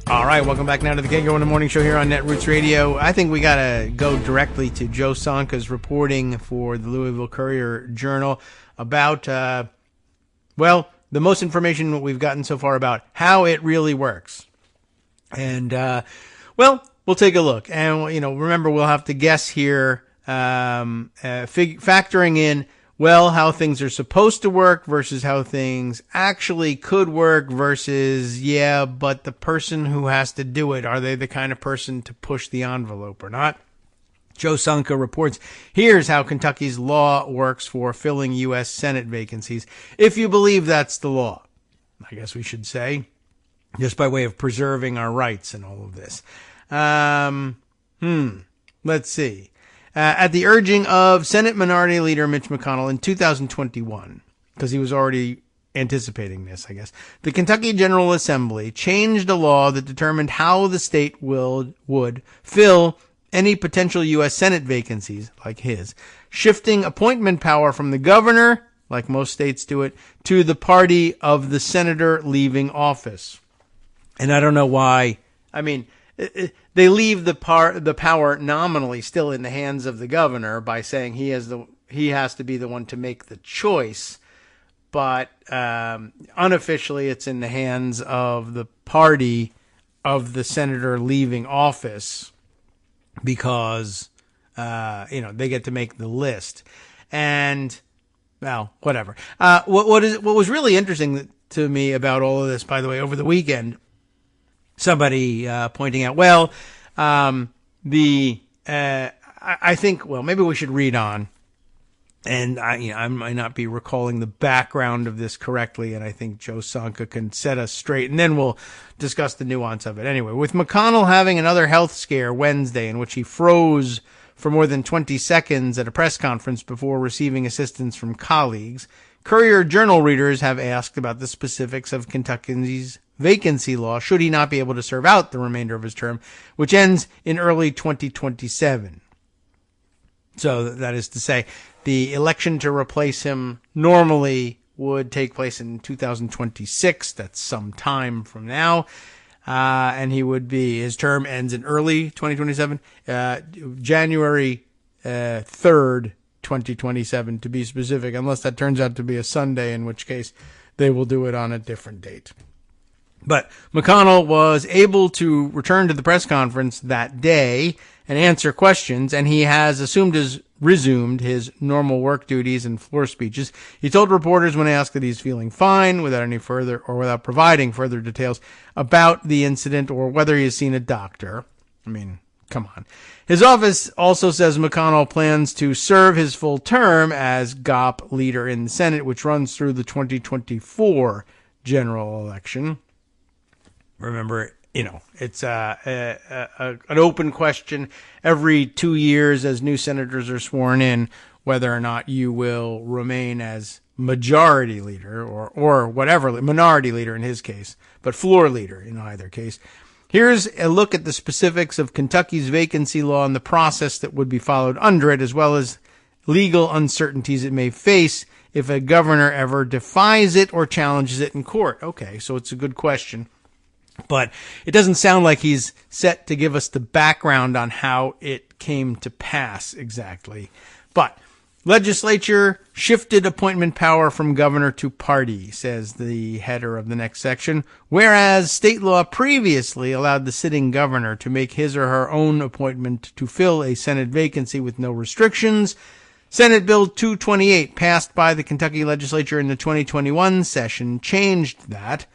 All right, welcome back now to the Kagro in the Morning Show here on Netroots Radio. I think we got to go directly to Joe Sonka's reporting for the Louisville Courier-Journal about, the most information we've gotten so far about how it really works. And, we'll take a look. And, remember, we'll have to guess here, factoring in, how things are supposed to work versus how things actually could work versus, but the person who has to do it, are they the kind of person to push the envelope or not? Joe Sonka reports, here's how Kentucky's law works for filling U.S. Senate vacancies, if you believe that's the law. I guess we should say, just by way of preserving our rights and all of this. Let's see. At the urging of Senate Minority Leader Mitch McConnell in 2021, because he was already anticipating this, I guess, the Kentucky General Assembly changed a law that determined how the state would fill any potential U.S. Senate vacancies, like his, shifting appointment power from the governor, like most states do it, to the party of the senator leaving office. And I don't know why. I mean, they leave the power nominally still in the hands of the governor by saying he has to be the one to make the choice, but unofficially it's in the hands of the party of the senator leaving office because they get to make the list. And whatever. What was really interesting to me about all of this, by the way, over the weekend, somebody pointing out, I think, maybe we should read on. And I might not be recalling the background of this correctly, and I think Joe Sonka can set us straight, and then we'll discuss the nuance of it. Anyway, with McConnell having another health scare Wednesday in which he froze for more than 20 seconds at a press conference before receiving assistance from colleagues, Courier-Journal readers have asked about the specifics of Kentucky's vacancy law should he not be able to serve out the remainder of his term, which ends in early 2027. So that is to say, the election to replace him normally would take place in 2026. That's some time from now. And his term ends in early 2027, January 3rd, 2027 to be specific, unless that turns out to be a Sunday, in which case they will do it on a different date. But McConnell was able to return to the press conference that day and answer questions, and he has resumed his normal work duties and floor speeches. He told reporters when asked that he's feeling fine without providing further details about the incident or whether he has seen a doctor. I mean, come on. His office also says McConnell plans to serve his full term as GOP leader in the Senate, which runs through the 2024 general election. Remember, it's an open question every 2 years as new senators are sworn in, whether or not you will remain as majority leader or whatever, minority leader in his case, but floor leader in either case. Here's a look at the specifics of Kentucky's vacancy law and the process that would be followed under it, as well as legal uncertainties it may face if a governor ever defies it or challenges it in court. Okay, so it's a good question. But it doesn't sound like he's set to give us the background on how it came to pass exactly. But legislature shifted appointment power from governor to party, says the header of the next section, whereas state law previously allowed the sitting governor to make his or her own appointment to fill a Senate vacancy with no restrictions. Senate Bill 228, passed by the Kentucky legislature in the 2021 session, changed that.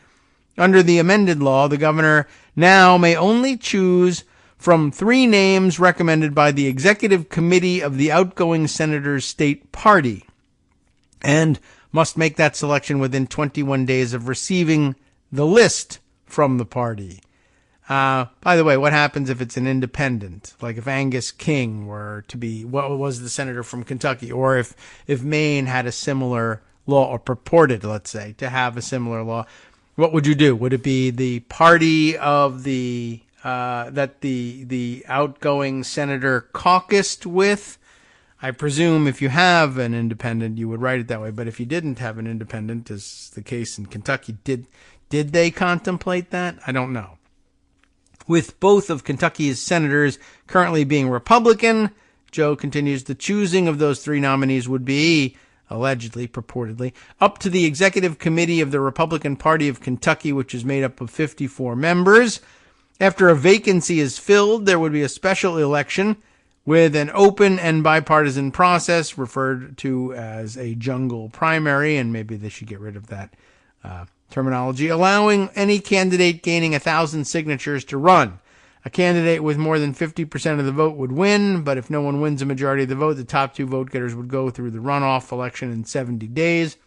Under the amended law, the governor now may only choose from 3 names recommended by the executive committee of the outgoing senator's state party and must make that selection within 21 days of receiving the list from the party. By the way, what happens if it's an independent? Like if Angus King were to be, what was the senator from Kentucky? Or if Maine had a similar law, or purported, let's say, to have a similar law. What would you do? Would it be the party of the outgoing senator caucused with? I presume if you have an independent, you would write it that way. But if you didn't have an independent, as the case in Kentucky, did they contemplate that? I don't know. With both of Kentucky's senators currently being Republican, Joe continues, the choosing of those 3 nominees would be, allegedly, purportedly, up to the executive committee of the Republican Party of Kentucky, which is made up of 54 members. After a vacancy is filled, there would be a special election with an open and bipartisan process referred to as a jungle primary, and maybe they should get rid of that terminology, allowing any candidate gaining 1,000 signatures to run. A candidate with more than 50% of the vote would win, but if no one wins a majority of the vote, the top 2 vote getters would go through the runoff election in 70 days.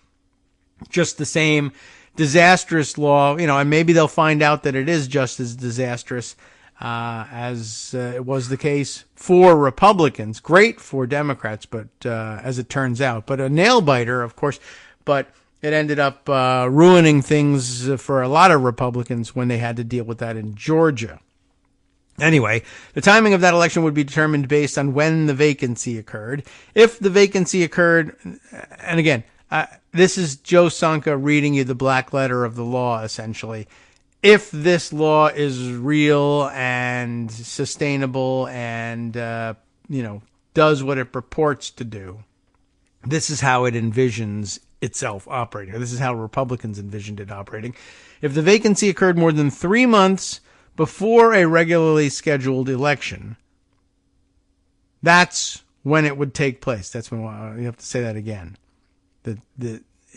Just the same disastrous law, and maybe they'll find out that it is just as disastrous as it was the case for Republicans. Great for Democrats, but as it turns out. But a nail-biter, of course, but it ended up ruining things for a lot of Republicans when they had to deal with that in Georgia. Anyway, the timing of that election would be determined based on when the vacancy occurred. If the vacancy occurred, and again, this is Joe Sonka reading you the black letter of the law, essentially. If this law is real and sustainable and, does what it purports to do, this is how it envisions itself operating. Or this is how Republicans envisioned it operating. If the vacancy occurred more than 3 months before a regularly scheduled election, that's when it would take place. That's when you have to say that again.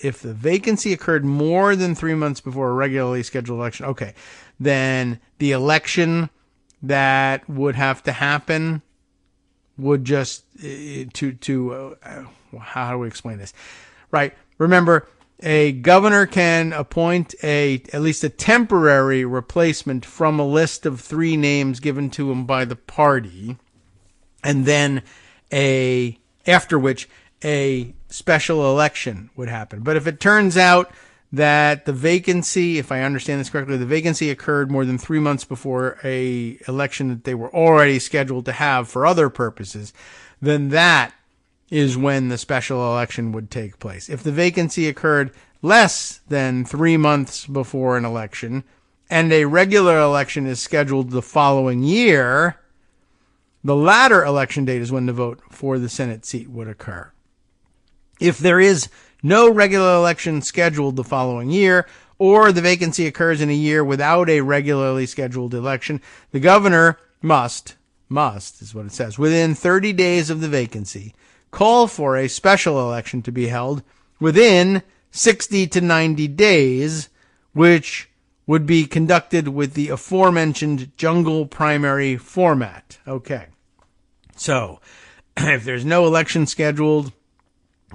If the vacancy occurred more than 3 months before a regularly scheduled election, okay, then the election that would have to happen would just how do we explain this? Right. Remember, a governor can appoint at least a temporary replacement from a list of 3 names given to him by the party, and then after which a special election would happen. But if it turns out that the vacancy, if I understand this correctly, the vacancy occurred more than 3 months before a election that they were already scheduled to have for other purposes, then that is when the special election would take place. If the vacancy occurred less than 3 months before an election and a regular election is scheduled the following year, the latter election date is when the vote for the Senate seat would occur. If there is no regular election scheduled the following year, or the vacancy occurs in a year without a regularly scheduled election, the governor must is what it says, within 30 days of the vacancy, call for a special election to be held within 60 to 90 days, which would be conducted with the aforementioned jungle primary format. Okay. So, if there's no election scheduled,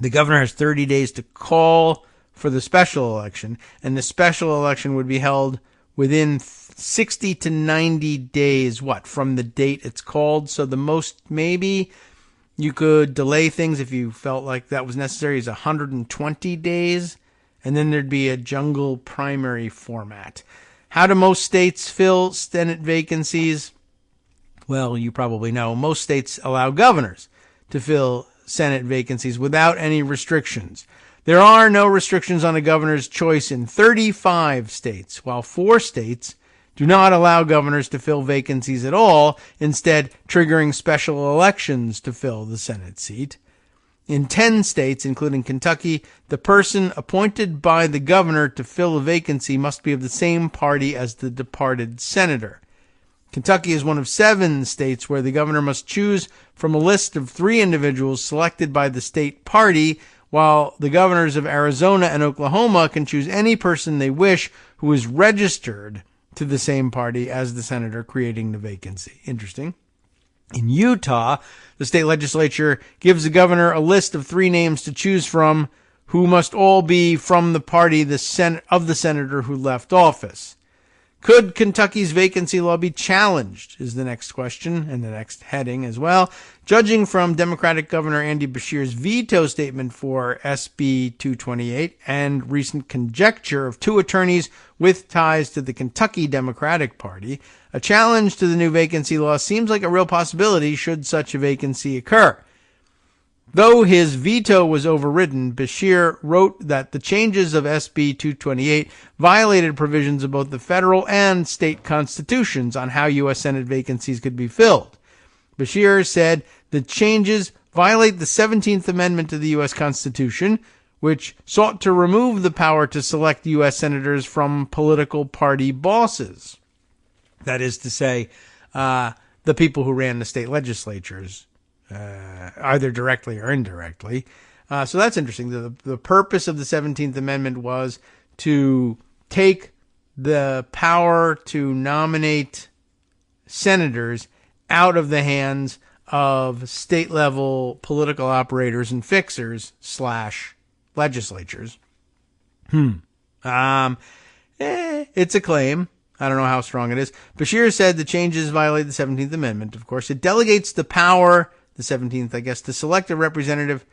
the governor has 30 days to call for the special election, and the special election would be held within 60 to 90 days, from the date it's called. So the most maybe you could delay things if you felt like that was necessary is 120 days, and then there'd be a jungle primary format. How do most states fill Senate vacancies? Well, you probably know. Most states allow governors to fill Senate vacancies without any restrictions. There are no restrictions on a governor's choice in 35 states, while 4 states do not allow governors to fill vacancies at all, instead triggering special elections to fill the Senate seat. In 10 states, including Kentucky, the person appointed by the governor to fill a vacancy must be of the same party as the departed senator. Kentucky is one of 7 states where the governor must choose from a list of 3 individuals selected by the state party, while the governors of Arizona and Oklahoma can choose any person they wish who is registered to the same party as the senator creating the vacancy. Interesting. In Utah, the state legislature gives the governor a list of 3 names to choose from, who must all be from the party of the senator who left office. Could Kentucky's vacancy law be challenged, is the next question, and the next heading as well. Judging from Democratic Governor Andy Beshear's veto statement for SB 228 and recent conjecture of 2 attorneys with ties to the Kentucky Democratic Party, a challenge to the new vacancy law seems like a real possibility should such a vacancy occur. Though his veto was overridden, Beshear wrote that the changes of SB 228 violated provisions of both the federal and state constitutions on how U.S. Senate vacancies could be filled. Beshear said the changes violate the 17th Amendment to the U.S. Constitution, which sought to remove the power to select U.S. senators from political party bosses. That is to say, the people who ran the state legislatures, either directly or indirectly. So that's interesting. The purpose of the 17th Amendment was to take the power to nominate senators out of the hands of state-level political operators and fixers / legislatures. It's a claim. I don't know how strong it is. Beshear said the changes violate the 17th Amendment, of course. It delegates the power, the 17th, I guess, to select a representative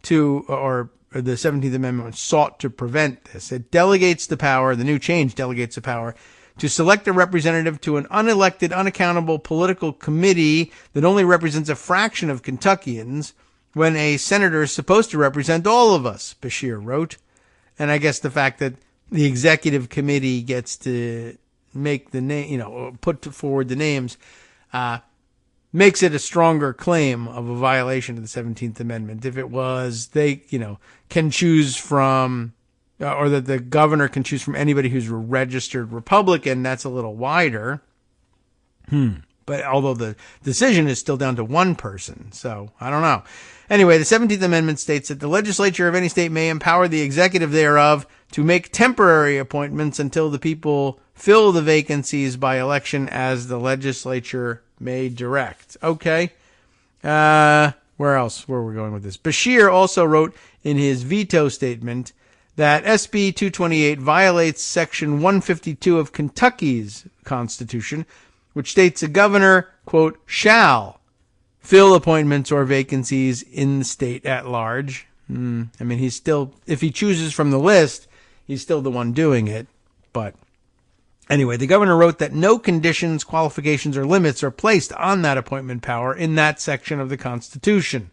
to, or the 17th Amendment sought to prevent this. It delegates the power, the new change delegates the power, to select a representative to an unelected, unaccountable political committee that only represents a fraction of Kentuckians, when a senator is supposed to represent all of us, Beshear wrote. And I guess the fact that the executive committee gets to make the name, put forward the names, makes it a stronger claim of a violation of the 17th Amendment. If it was they, can choose from, or that the governor can choose from anybody who's a registered Republican, that's a little wider. But although the decision is still down to one person, so I don't know. Anyway, the 17th Amendment states that the legislature of any state may empower the executive thereof to make temporary appointments until the people fill the vacancies by election as the legislature may direct. Okay. Where else were we going with this? Beshear also wrote in his veto statement that SB 228 violates Section 152 of Kentucky's Constitution, which states a governor, quote, shall fill appointments or vacancies in the state at large. He's still, if he chooses from the list, he's still the one doing it. But anyway, the governor wrote that no conditions, qualifications, or limits are placed on that appointment power in that section of the Constitution.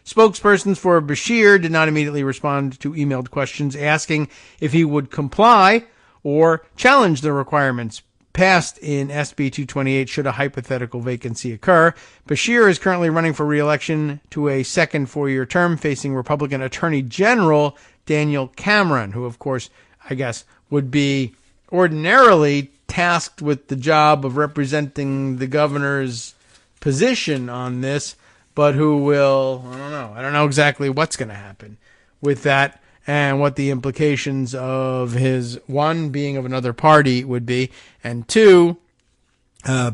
Spokespersons for Beshear did not immediately respond to emailed questions asking if he would comply or challenge the requirements passed in SB 228 should a hypothetical vacancy occur. Bashir is currently running for re-election to a second 4-year term, facing Republican Attorney General Daniel Cameron, who, of course, I guess, would be ordinarily tasked with the job of representing the governor's position on this, but who will, I don't know exactly what's going to happen with that and what the implications of his, one, being of another party would be, and two,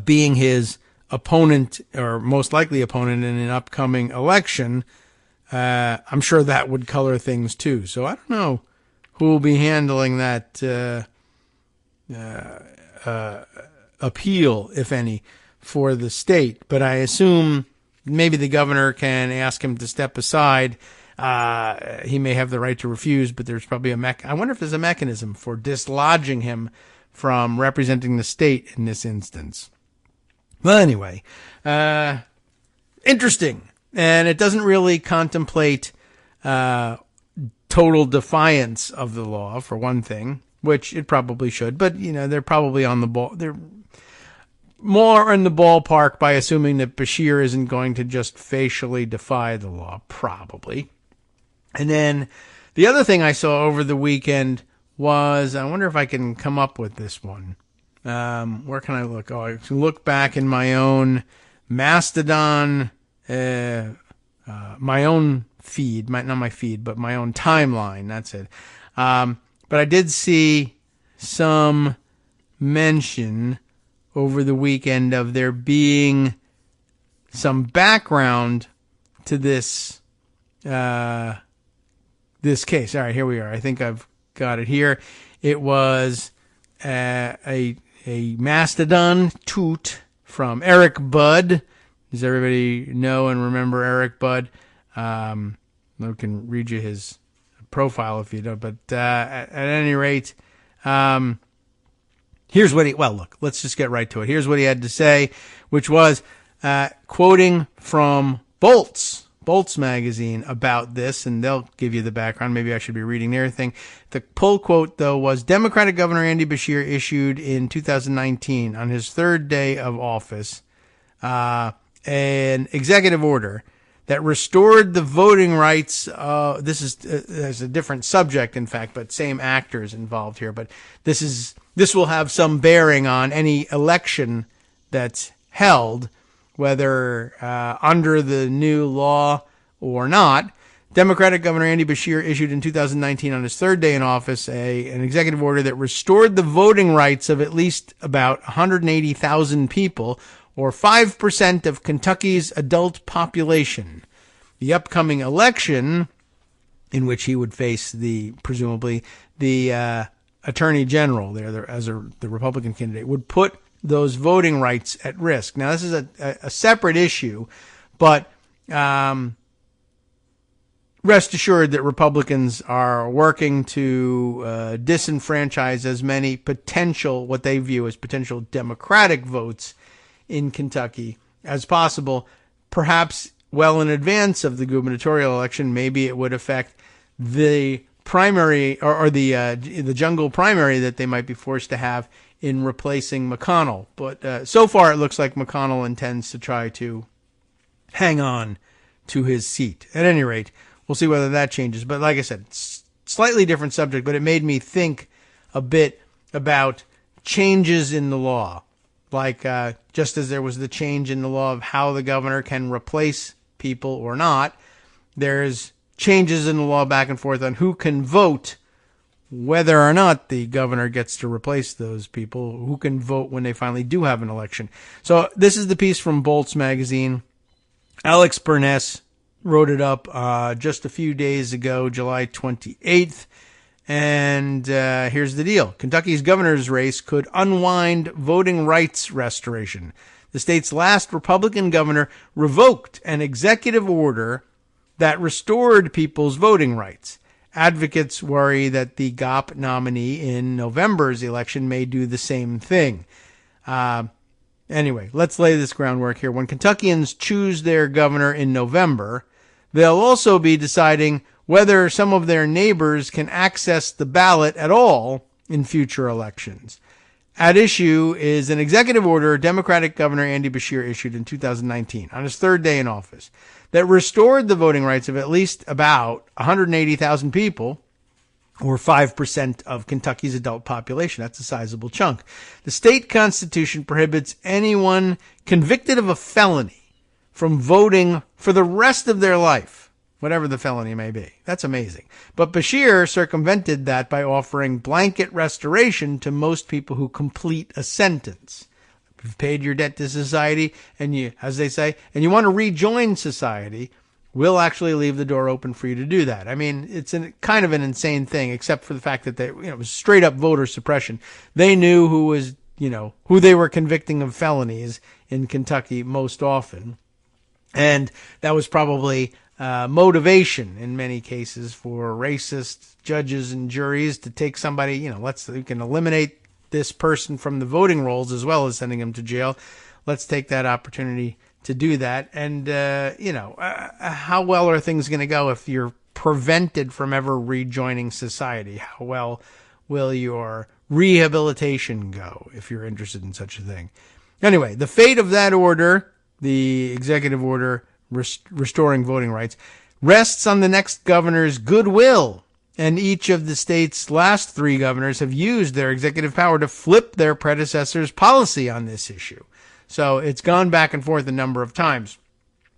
being his opponent, or most likely opponent in an upcoming election. I'm sure that would color things too. So I don't know who will be handling that appeal, if any, for the state. But I assume maybe the governor can ask him to step aside. He may have the right to refuse, but there's probably I wonder if there's a mechanism for dislodging him from representing the state in this instance. Well, anyway, interesting. And it doesn't really contemplate total defiance of the law, for one thing, which it probably should. But, they're probably on the ball. They're more in the ballpark by assuming that Bashir isn't going to just facially defy the law, probably. And then the other thing I saw over the weekend was, I wonder if I can come up with this one. Where can I look? Oh, I can look back in my own Mastodon, my own feed, not my feed, but my own timeline. That's it. But I did see some mention over the weekend of there being some background to this this case. All right, here we are. I think I've got it here. It was a Mastodon toot from Eric Budd. Does everybody know and remember Eric Budd? I can read you his profile if you don't. But at any rate, here's what look, let's just get right to it. Here's what he had to say, which was quoting from Bolts magazine about this, and they'll give you the background. Maybe I should be reading their thing. The pull quote, though, was Democratic Governor Andy Bashir issued in 2019 on his third day of office an executive order that restored the voting rights. This is a different subject, in fact, but same actors involved here. But this will have some bearing on any election that's held, whether under the new law or not. Democratic Governor Andy Bashir issued in 2019 on his third day in office an executive order that restored the voting rights of at least about 180,000 people, or 5% of Kentucky's adult population. The upcoming election, in which he would face presumably the Attorney General there as the Republican candidate, would put those voting rights at risk. Now, this is a separate issue, but rest assured that Republicans are working to disenfranchise as many what they view as potential Democratic votes in Kentucky as possible, perhaps well in advance of the gubernatorial election. Maybe it would affect the primary or the jungle primary that they might be forced to have in replacing McConnell. But so far it looks like McConnell intends to try to hang on to his seat. At any rate, we'll see whether that changes. But like I said, slightly different subject, but it made me think a bit about changes in the law. Like just as there was the change in the law of how the governor can replace people or not, there's changes in the law back and forth on who can vote, whether or not the governor gets to replace those people, who can vote when they finally do have an election. So this is the piece from Bolts magazine. Alex Burness wrote it up just a few days ago, July 28th. And here's the deal. Kentucky's governor's race could unwind voting rights restoration. The state's last Republican governor revoked an executive order that restored people's voting rights. Advocates worry that the GOP nominee in November's election may do the same thing. Anyway, let's lay this groundwork here. When Kentuckians choose their governor in November, they'll also be deciding whether some of their neighbors can access the ballot at all in future elections. at issue is an executive order Democratic Governor Andy Beshear issued in 2019 on his third day in office that restored the voting rights of at least about 180,000 people, or 5% of Kentucky's adult population. That's a sizable chunk. The state constitution prohibits anyone convicted of a felony from voting for the rest of their life, whatever the felony may be. That's amazing. But Beshear circumvented that by offering blanket restoration to most people who complete a sentence. If you've paid your debt to society and you, as they say, and you want to rejoin society, we'll actually leave the door open for you to do that. I mean, it's kind of an insane thing, except for the fact that it was straight up voter suppression. They knew who they were convicting of felonies in Kentucky most often. And that was probably motivation in many cases for racist judges and juries to take somebody, we can eliminate this person from the voting rolls as well as sending him to jail. Let's take that opportunity to do that. And, how well are things going to go if you're prevented from ever rejoining society? How well will your rehabilitation go if you're interested in such a thing? Anyway, the fate of that order, the executive order restoring voting rights, rests on the next governor's goodwill. And each of the state's last three governors have used their executive power to flip their predecessors' policy on this issue. So it's gone back and forth a number of times,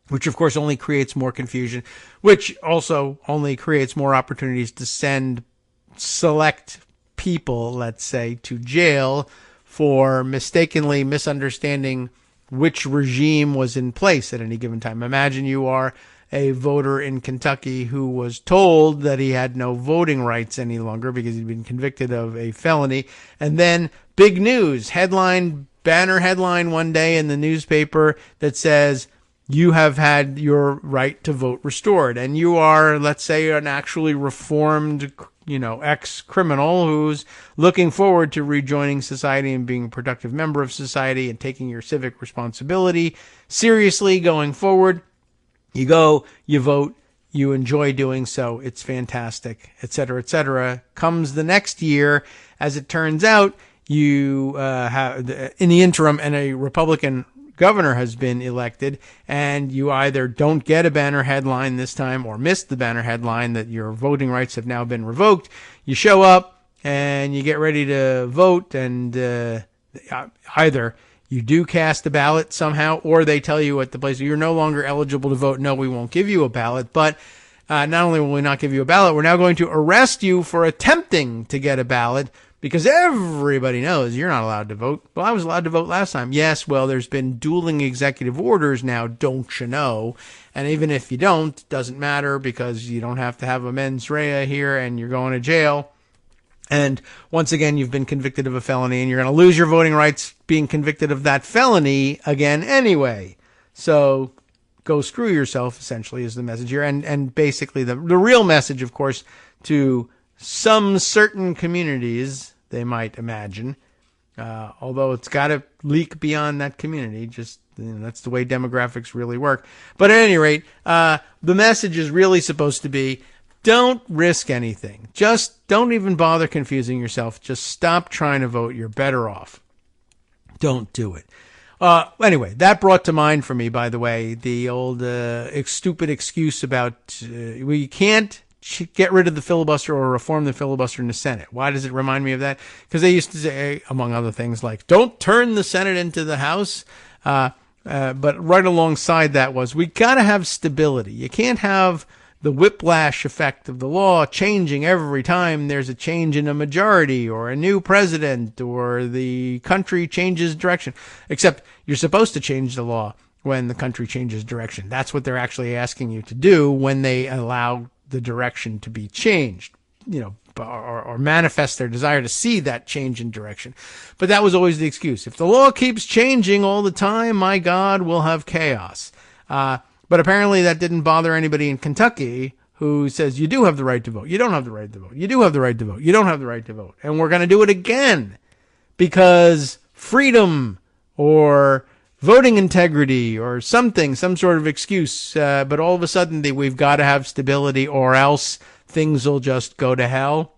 which of course only creates more confusion, which also only creates more opportunities to send select people, let's say, to jail for mistakenly misunderstanding which regime was in place at any given time. Imagine you are a voter in Kentucky who was told that he had no voting rights any longer because he'd been convicted of a felony. And then big news, banner headline one day in the newspaper that says you have had your right to vote restored. And you are, let's say, an actually reformed, ex-criminal who's looking forward to rejoining society and being a productive member of society and taking your civic responsibility seriously going forward. You go, you vote, you enjoy doing so. It's fantastic, et cetera, et cetera. Comes the next year, as it turns out, you have in the interim, and a Republican governor has been elected, and you either don't get a banner headline this time or miss the banner headline that your voting rights have now been revoked. You show up and you get ready to vote, and either you do cast a ballot somehow, or they tell you at the place you're no longer eligible to vote. No, we won't give you a ballot. But not only will we not give you a ballot, we're now going to arrest you for attempting to get a ballot, because everybody knows you're not allowed to vote. Well, I was allowed to vote last time. Yes, well, there's been dueling executive orders now, don't you know? And even if you don't, doesn't matter, because you don't have to have a mens rea here and you're going to jail. And once again, you've been convicted of a felony and you're going to lose your voting rights being convicted of that felony again anyway. So go screw yourself, essentially, is the message here. And basically the real message, of course, to some certain communities, they might imagine, although it's got to leak beyond that community. Just that's the way demographics really work. But at any rate, the message is really supposed to be, don't risk anything. Just don't even bother confusing yourself. Just stop trying to vote. You're better off. Don't do it. Anyway, that brought to mind for me, by the way, the old stupid excuse about we can't get rid of the filibuster or reform the filibuster in the Senate. Why does it remind me of that? Because they used to say, among other things, like, don't turn the Senate into the House. But right alongside that was, we got to have stability. You can't have the whiplash effect of the law changing every time there's a change in a majority or a new president or the country changes direction. Except you're supposed to change the law when the country changes direction. That's what they're actually asking you to do when they allow the direction to be changed, or manifest their desire to see that change in direction. But that was always the excuse. If the law keeps changing all the time, my God, we'll have chaos. But apparently that didn't bother anybody in Kentucky who says, you do have the right to vote. You don't have the right to vote. You do have the right to vote. You don't have the right to vote. And we're going to do it again because freedom or voting integrity or something, some sort of excuse. But all of a sudden we've got to have stability or else things will just go to hell.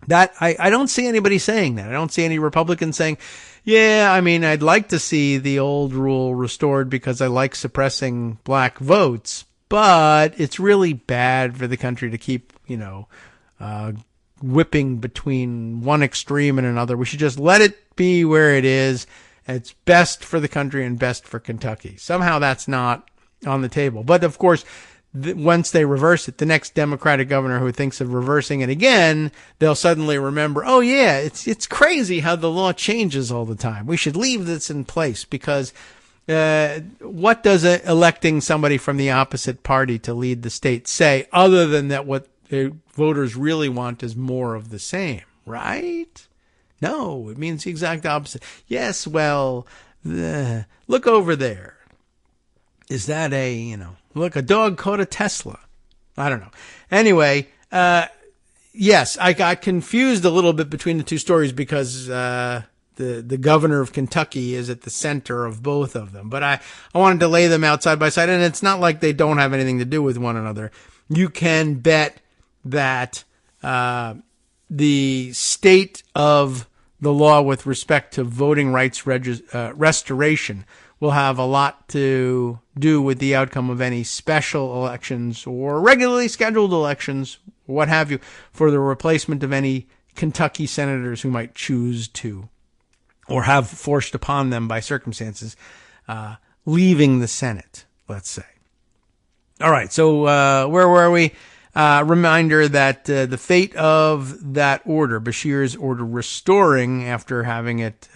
That I don't see anybody saying that. I don't see any Republicans saying, yeah, I mean, I'd like to see the old rule restored because I like suppressing black votes, but it's really bad for the country to keep, whipping between one extreme and another. We should just let it be where it is. It's best for the country and best for Kentucky. Somehow that's not on the table. But of course, once they reverse it, the next Democratic governor who thinks of reversing it again, they'll suddenly remember, oh yeah, it's crazy how the law changes all the time. We should leave this in place because what does electing somebody from the opposite party to lead the state say other than that what the voters really want is more of the same, right? No, it means the exact opposite. Yes, well, look over there. Is that look, a dog caught a Tesla? I don't know. Anyway, yes, I got confused a little bit between the two stories because the governor of Kentucky is at the center of both of them. But I wanted to lay them out side by side, and it's not like they don't have anything to do with one another. You can bet that the state of the law with respect to voting rights restoration will have a lot to do with the outcome of any special elections or regularly scheduled elections, what have you, for the replacement of any Kentucky senators who might choose to, or have forced upon them by circumstances, leaving the Senate, let's say. All right, so where were we? Reminder that the fate of that order, Beshear's order restoring after having it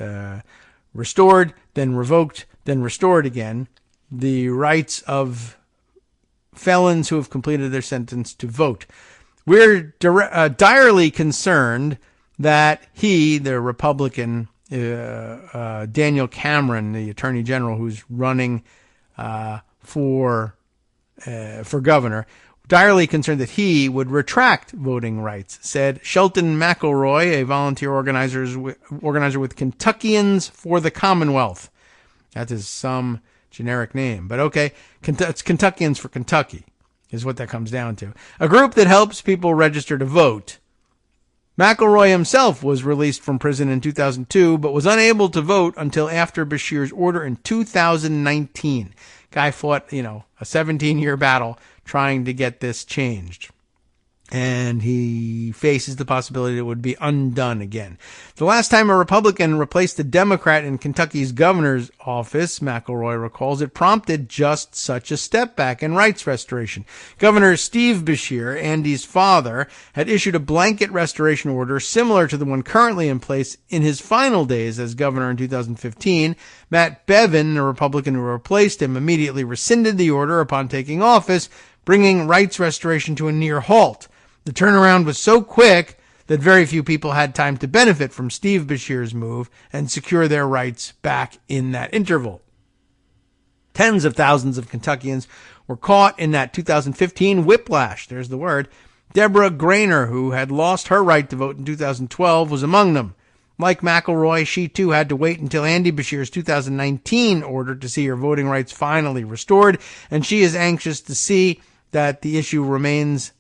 restored, then revoked, then restored again, the rights of felons who have completed their sentence to vote. We're direly concerned that he, the Republican, Daniel Cameron, the Attorney General who's running for governor, direly concerned that he would retract voting rights, said Shelton McElroy, a volunteer organizer with Kentuckians for the Commonwealth. That is some generic name, but okay. It's Kentuckians for Kentucky is what that comes down to. A group that helps people register to vote. McElroy himself was released from prison in 2002, but was unable to vote until after Beshear's order in 2019. Guy fought, a 17-year battle trying to get this changed. And he faces the possibility it would be undone again. The last time a Republican replaced a Democrat in Kentucky's governor's office, McElroy recalls, it prompted just such a step back in rights restoration. Governor Steve Beshear, Andy's father, had issued a blanket restoration order similar to the one currently in place in his final days as governor in 2015. Matt Bevin, a Republican who replaced him, immediately rescinded the order upon taking office, bringing rights restoration to a near halt. The turnaround was so quick that very few people had time to benefit from Steve Beshear's move and secure their rights back in that interval. Tens of thousands of Kentuckians were caught in that 2015 whiplash. There's the word. Deborah Grainer, who had lost her right to vote in 2012, was among them. Like McElroy, she too had to wait until Andy Beshear's 2019 order to see her voting rights finally restored, and she is anxious to see that the issue remains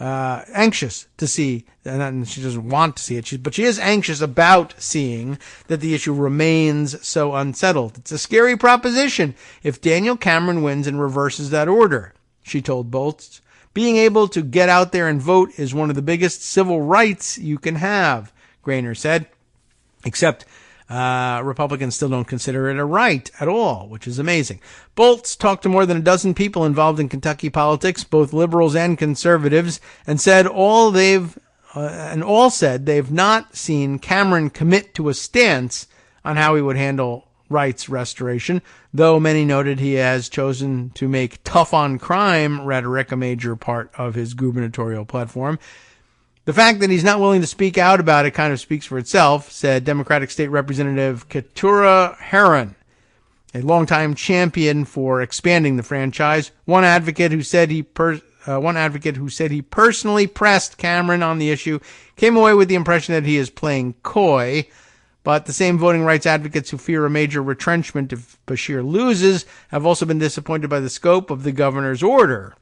anxious to see, and she doesn't want to see it, but she is anxious about seeing that the issue remains so unsettled. It's a scary proposition if Daniel Cameron wins and reverses that order, she told Bolts. Being able to get out there and vote is one of the biggest civil rights you can have, Grainer said, except Republicans still don't consider it a right at all, which is amazing. Bolts talked to more than a dozen people involved in Kentucky politics, both liberals and conservatives, and said all said they've not seen Cameron commit to a stance on how he would handle rights restoration, though many noted he has chosen to make tough on crime rhetoric a major part of his gubernatorial platform. The fact that he's not willing to speak out about it kind of speaks for itself, said Democratic State Representative Keturah Herron, a longtime champion for expanding the franchise. One advocate who said he personally pressed Cameron on the issue came away with the impression that he is playing coy. But the same voting rights advocates who fear a major retrenchment if Beshear loses have also been disappointed by the scope of the governor's order.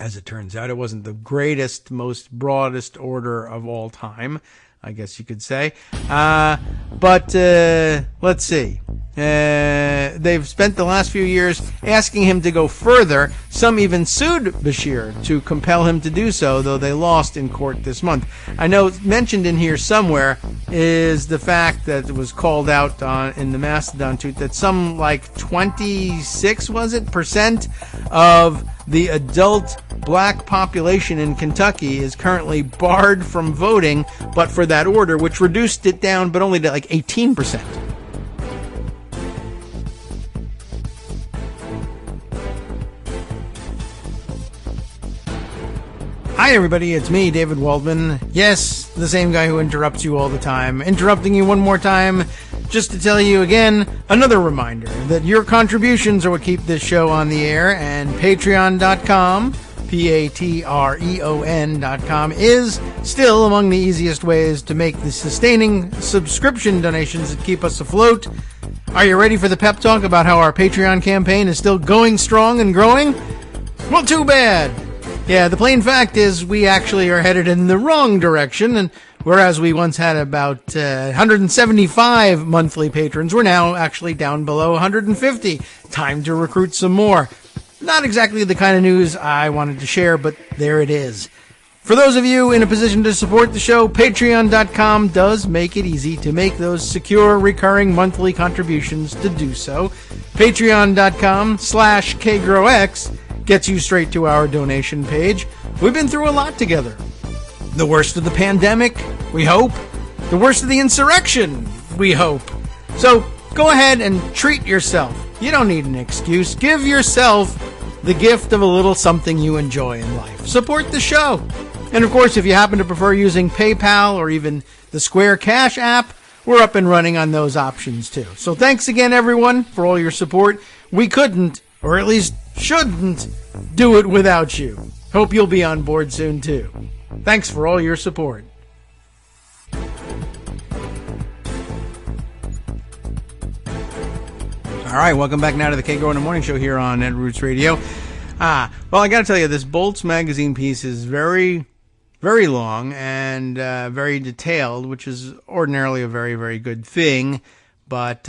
As it turns out, it wasn't the greatest, most broadest order of all time, I guess you could say. But let's see. They've spent the last few years asking him to go further. Some even sued Bashir to compel him to do so, though they lost in court this month. I know mentioned in here somewhere is the fact that it was called out in the Mastodon tweet that some like 26, was it, % of the adult black population in Kentucky is currently barred from voting, but for that order, which reduced it down, but only to like 18%. Hi everybody, it's me, David Waldman. Yes, the same guy who interrupts you all the time. Interrupting you one more time, just to tell you again, another reminder that your contributions are what keep this show on the air, and patreon.com, patreon.com, is still among the easiest ways to make the sustaining subscription donations that keep us afloat. Are you ready for the pep talk about how our Patreon campaign is still going strong and growing? Well, too bad. Yeah, the plain fact is we actually are headed in the wrong direction, and whereas we once had about 175 monthly patrons, we're now actually down below 150. Time to recruit some more. Not exactly the kind of news I wanted to share, but there it is. For those of you in a position to support the show, patreon.com does make it easy to make those secure, recurring monthly contributions to do so. Patreon.com/KagroX gets you straight to our donation page. We've been through a lot together. The worst of the pandemic, we hope. The worst of the insurrection, we hope. So go ahead and treat yourself. You don't need an excuse. Give yourself the gift of a little something you enjoy in life. Support the show. And of course, if you happen to prefer using PayPal or even the Square Cash app, we're up and running on those options too. So thanks again, everyone, for all your support. We couldn't, or at least shouldn't, do it without you. Hope you'll be on board soon too. Thanks for all your support. All right, welcome back now to the Kagro in the Morning Show here on Ed Roots Radio. Well, I got to tell you, this Bolts magazine piece is very, very long and very detailed, which is ordinarily a very, very good thing. But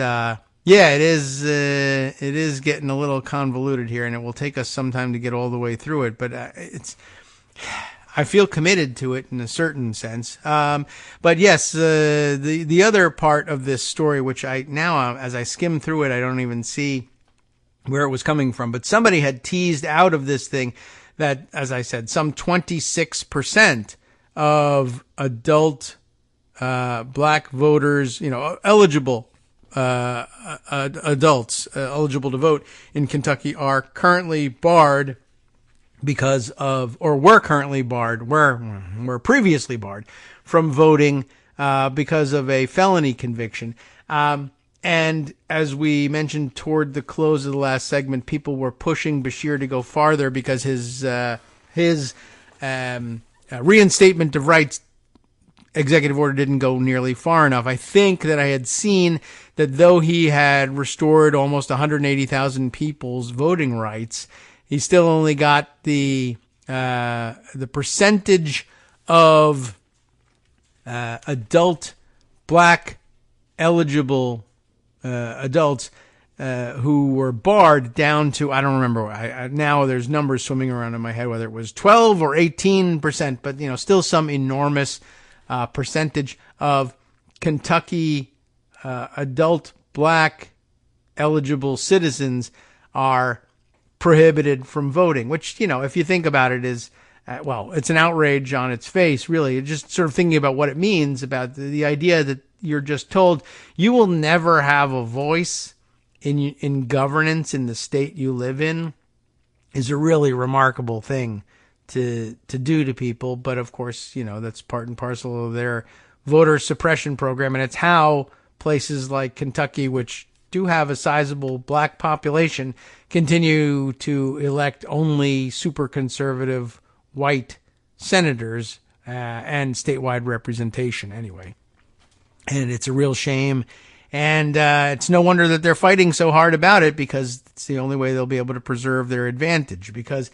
yeah, it is getting a little convoluted here, and it will take us some time to get all the way through it. But I feel committed to it in a certain sense. But yes, the other part of this story, which I now, as I skim through it, I don't even see where it was coming from. But somebody had teased out of this thing that, as I said, some 26% of adult black voters, eligible adults eligible to vote in Kentucky are currently barred because of, or were previously barred from voting because of a felony conviction. And as we mentioned toward the close of the last segment, people were pushing Bashir to go farther because his reinstatement of rights executive order didn't go nearly far enough. I think that I had seen that though he had restored almost 180,000 people's voting rights, he still only got the percentage of adult black eligible adults who were barred down to, I don't remember. Now there's numbers swimming around in my head, whether it was 12 or 18%, but still some enormous percentage of Kentucky adult black eligible citizens are prohibited from voting, which, if you think about it, is, it's an outrage on its face, really. Just sort of thinking about what it means, about the idea that you're just told you will never have a voice in governance in the state you live in is a really remarkable thing to do to people. But of course, that's part and parcel of their voter suppression program. And it's how places like Kentucky, which do have a sizable black population, continue to elect only super conservative white senators and statewide representation anyway. And it's a real shame. And it's no wonder that they're fighting so hard about it, because it's the only way they'll be able to preserve their advantage. Because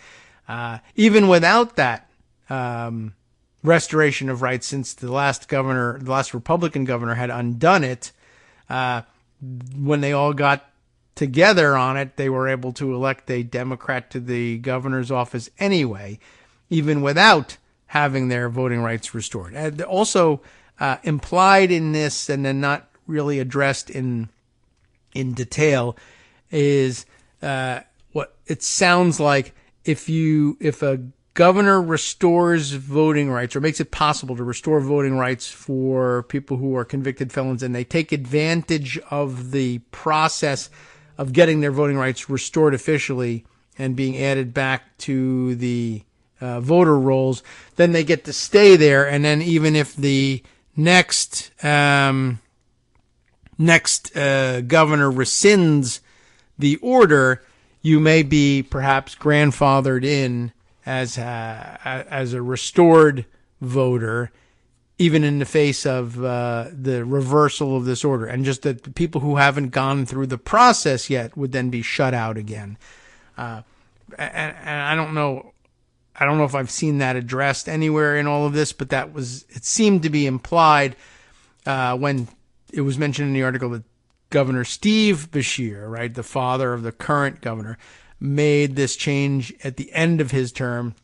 Even without that restoration of rights, since the last Republican governor had undone it, when they all got together on it, they were able to elect a Democrat to the governor's office anyway, even without having their voting rights restored. And also implied in this, and then not really addressed in detail, is what it sounds like if a governor restores voting rights, or makes it possible to restore voting rights for people who are convicted felons, and they take advantage of the process of getting their voting rights restored officially and being added back to the voter rolls, then they get to stay there. And then even if the next governor rescinds the order, you may be perhaps grandfathered in as a restored voter, even in the face of the reversal of this order. And just that people who haven't gone through the process yet would then be shut out again. And I don't know if I've seen that addressed anywhere in all of this, but it seemed to be implied when it was mentioned in the article that Governor Steve Beshear, right, the father of the current governor, made this change at the end of his term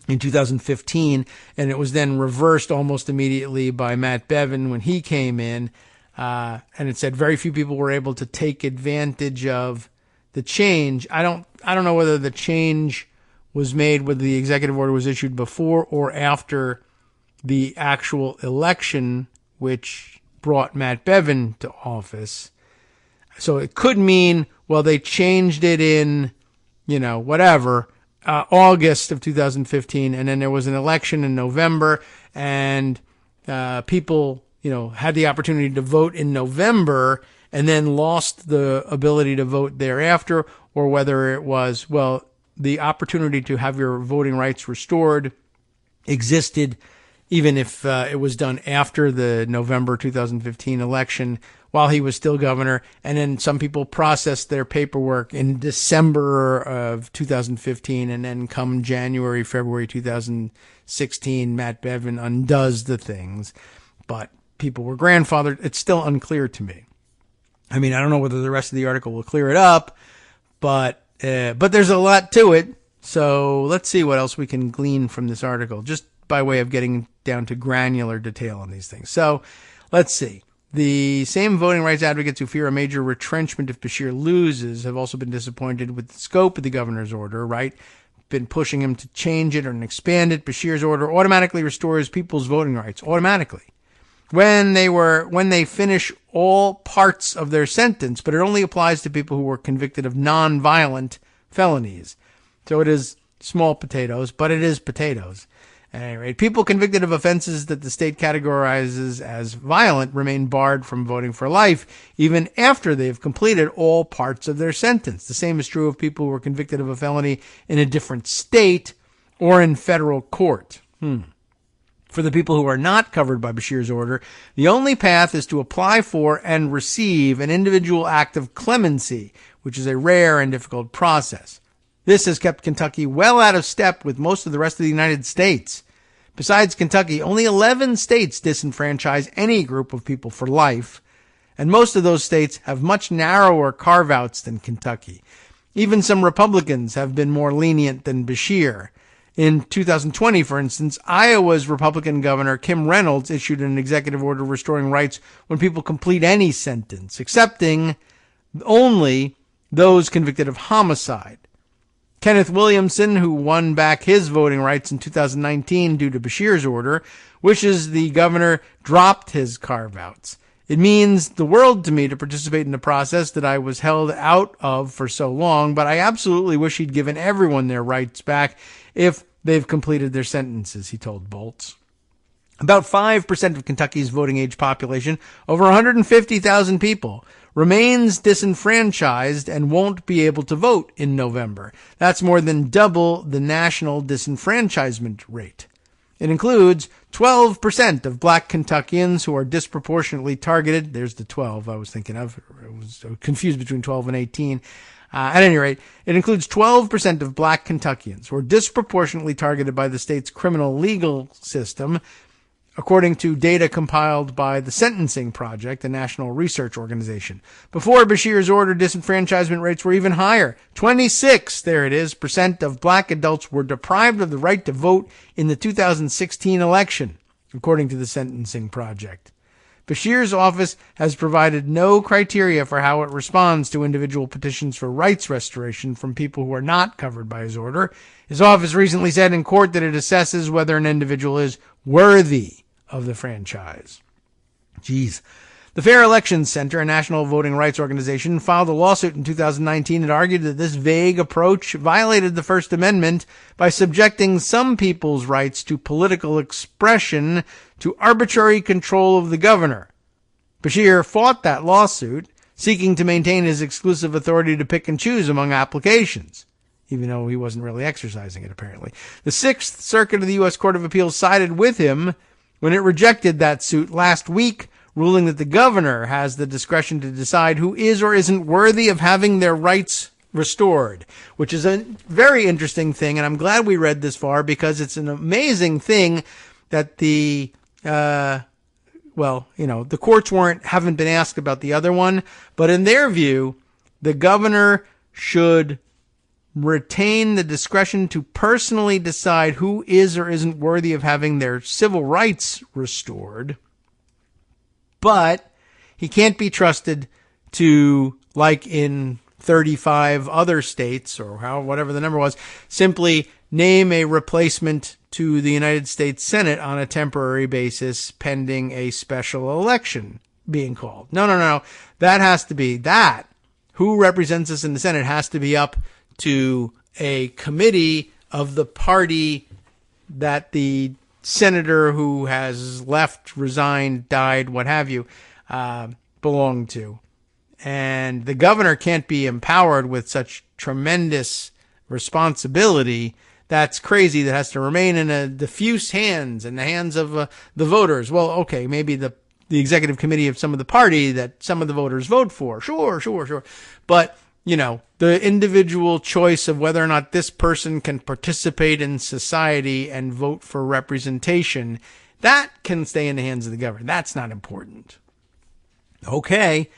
in 2015, and it was then reversed almost immediately by Matt Bevin when he came in, and it said very few people were able to take advantage of the change. I don't know whether the change was made, whether the executive order was issued before or after the actual election, which brought Matt Bevin to office. So it could mean, well, they changed it in, August of 2015, and then there was an election in November, and people, had the opportunity to vote in November and then lost the ability to vote thereafter, or whether it was, well, the opportunity to have your voting rights restored existed even if it was done after the November 2015 election while he was still governor. And then some people processed their paperwork in December of 2015, and then come January, February 2016, Matt Bevin undoes the things. But people were grandfathered. It's still unclear to me. I mean, I don't know whether the rest of the article will clear it up, but there's a lot to it. So let's see what else we can glean from this article, just by way of getting down to granular detail on these things. So let's see. The same voting rights advocates who fear a major retrenchment if Beshear loses have also been disappointed with the scope of the governor's order, right? Been pushing him to change it or expand it. Beshear's order automatically restores people's voting rights, automatically, when they finish all parts of their sentence, but it only applies to people who were convicted of non-violent felonies. So it is small potatoes, but it is potatoes. At any rate, people convicted of offenses that the state categorizes as violent remain barred from voting for life, even after they've completed all parts of their sentence. The same is true of people who were convicted of a felony in a different state or in federal court. For the people who are not covered by Beshear's order, the only path is to apply for and receive an individual act of clemency, which is a rare and difficult process. This has kept Kentucky well out of step with most of the rest of the United States. Besides Kentucky, only 11 states disenfranchise any group of people for life, and most of those states have much narrower carve-outs than Kentucky. Even some Republicans have been more lenient than Beshear. In 2020, for instance, Iowa's Republican Governor Kim Reynolds issued an executive order restoring rights when people complete any sentence, excepting only those convicted of homicide. Kenneth Williamson, who won back his voting rights in 2019 due to Beshear's order, wishes the governor dropped his carve-outs. It means the world to me to participate in the process that I was held out of for so long, but I absolutely wish he'd given everyone their rights back if they've completed their sentences, he told Bolts. About 5% of Kentucky's voting age population, over 150,000 people, remains disenfranchised and won't be able to vote in November. That's more than double the national disenfranchisement rate. It includes 12% of black Kentuckians who are disproportionately targeted. There's the 12 I was thinking of. I was confused between 12 and 18. At any rate, it includes 12% of black Kentuckians who are disproportionately targeted by the state's criminal legal system, according to data compiled by the Sentencing Project, a national research organization. Before Beshear's order, disenfranchisement rates were even higher. 26% of black adults were deprived of the right to vote in the 2016 election, according to the Sentencing Project. Beshear's office has provided no criteria for how it responds to individual petitions for rights restoration from people who are not covered by his order. His office recently said in court that it assesses whether an individual is worthy of the franchise. Jeez. The Fair Elections Center, a national voting rights organization, filed a lawsuit in 2019 and argued that this vague approach violated the First Amendment by subjecting some people's rights to political expression to arbitrary control of the governor. Beshear fought that lawsuit, seeking to maintain his exclusive authority to pick and choose among applications, even though he wasn't really exercising it, apparently. The Sixth Circuit of the U.S. Court of Appeals sided with him when it rejected that suit last week, ruling that the governor has the discretion to decide who is or isn't worthy of having their rights restored, which is a very interesting thing. And I'm glad we read this far because it's an amazing thing that the courts haven't been asked about the other one, but in their view, the governor should retain the discretion to personally decide who is or isn't worthy of having their civil rights restored. But he can't be trusted to, like in 35 other states, or whatever the number was, simply name a replacement to the United States Senate on a temporary basis pending a special election being called. No. That has to be that. Who represents us in the Senate has to be up to a committee of the party that the senator who has left, resigned, died, what have you, belonged to. And the governor can't be empowered with such tremendous responsibility. That's crazy. That has to remain in a diffuse hands, in the hands of the voters. Well, okay, maybe the executive committee of some of the party that some of the voters vote for. Sure. But, the individual choice of whether or not this person can participate in society and vote for representation, that can stay in the hands of the governor. That's not important. Okay.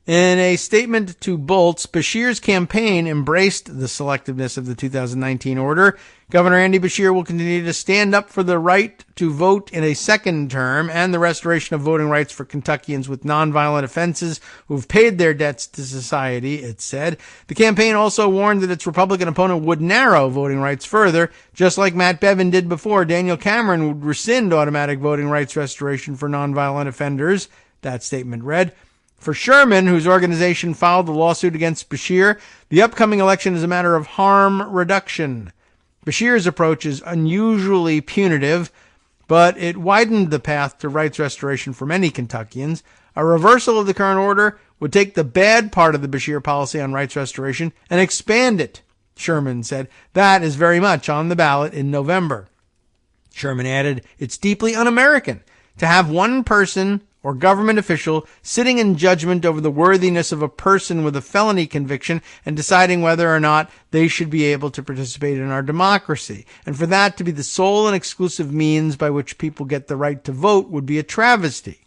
In a statement to Bolts, Beshear's campaign embraced the selectiveness of the 2019 order. Governor Andy Beshear will continue to stand up for the right to vote in a second term and the restoration of voting rights for Kentuckians with nonviolent offenses who've paid their debts to society, it said. The campaign also warned that its Republican opponent would narrow voting rights further. Just like Matt Bevin did before, Daniel Cameron would rescind automatic voting rights restoration for nonviolent offenders. That statement read. For Sherman, whose organization filed the lawsuit against Beshear, the upcoming election is a matter of harm reduction. Beshear's approach is unusually punitive, but it widened the path to rights restoration for many Kentuckians. A reversal of the current order would take the bad part of the Beshear policy on rights restoration and expand it, Sherman said. That is very much on the ballot in November. Sherman added, it's deeply un-American to have one person or government official sitting in judgment over the worthiness of a person with a felony conviction and deciding whether or not they should be able to participate in our democracy. And for that to be the sole and exclusive means by which people get the right to vote would be a travesty.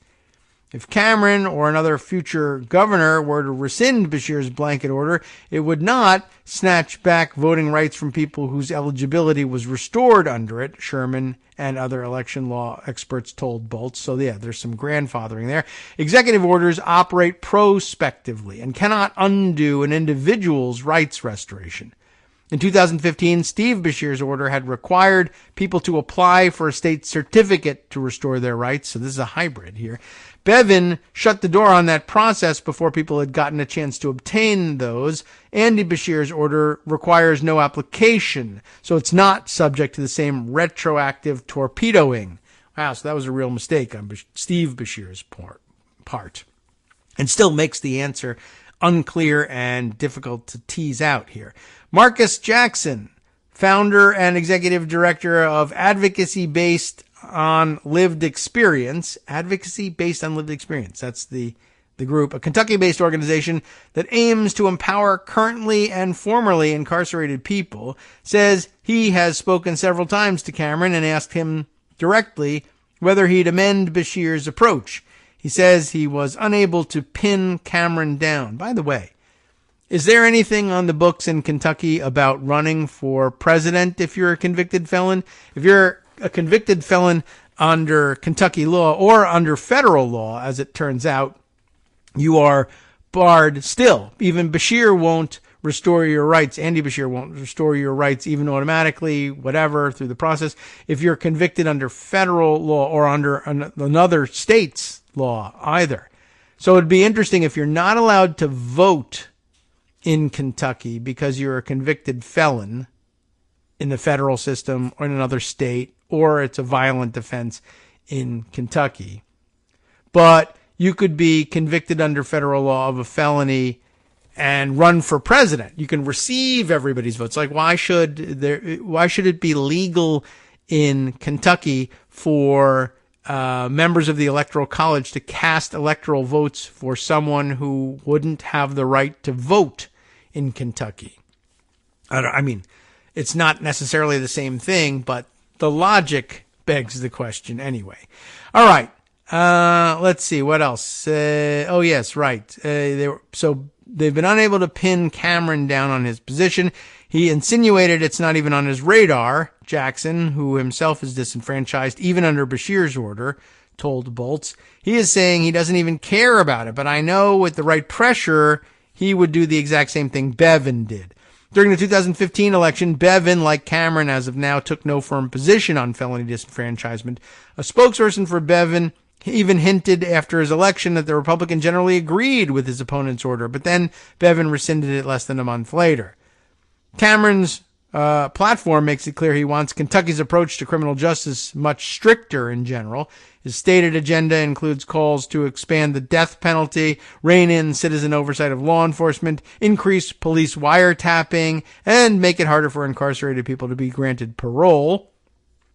If Cameron or another future governor were to rescind Beshear's blanket order, it would not snatch back voting rights from people whose eligibility was restored under it, Sherman and other election law experts told Bolts. So yeah, there's some grandfathering there. Executive orders operate prospectively and cannot undo an individual's rights restoration. In 2015, Steve Beshear's order had required people to apply for a state certificate to restore their rights. So this is a hybrid here. Bevin shut the door on that process before people had gotten a chance to obtain those. Andy Beshear's order requires no application, so it's not subject to the same retroactive torpedoing. Wow, so that was a real mistake on Steve Beshear's part. And still makes the answer unclear and difficult to tease out here. Marcus Jackson, founder and executive director of Advocacy Based on Lived Experience. That's the the group, a Kentucky-based organization that aims to empower currently and formerly incarcerated people, says he has spoken several times to Cameron and asked him directly whether he'd amend Beshear's approach. He says he was unable to pin Cameron down. By the way, is there anything on the books in Kentucky about running for president if you're a convicted felon? If you're a convicted felon under Kentucky law or under federal law, as it turns out, you are barred still. Even Beshear won't restore your rights. Andy Beshear won't restore your rights even automatically, whatever, through the process. If you're convicted under federal law or under another state's law either. So it'd be interesting if you're not allowed to vote in Kentucky because you're a convicted felon in the federal system or in another state, or it's a violent offense in Kentucky. But you could be convicted under federal law of a felony and run for president. You can receive everybody's votes. Like, why should it be legal in Kentucky for members of the Electoral College to cast electoral votes for someone who wouldn't have the right to vote in Kentucky? I mean, it's not necessarily the same thing, but the logic begs the question anyway. All right. Let's see. What else? So they've been unable to pin Cameron down on his position. He insinuated it's not even on his radar. Jackson, who himself is disenfranchised even under Beshear's order, told Bolts. He is saying he doesn't even care about it, but I know with the right pressure, he would do the exact same thing Bevin did. During the 2015 election, Bevin, like Cameron as of now, took no firm position on felony disenfranchisement. A spokesperson for Bevin even hinted after his election that the Republican generally agreed with his opponent's order, but then Bevin rescinded it less than a month later. Cameron's platform makes it clear he wants Kentucky's approach to criminal justice much stricter in general. His stated agenda includes calls to expand the death penalty, rein in citizen oversight of law enforcement, increase police wiretapping, and make it harder for incarcerated people to be granted parole.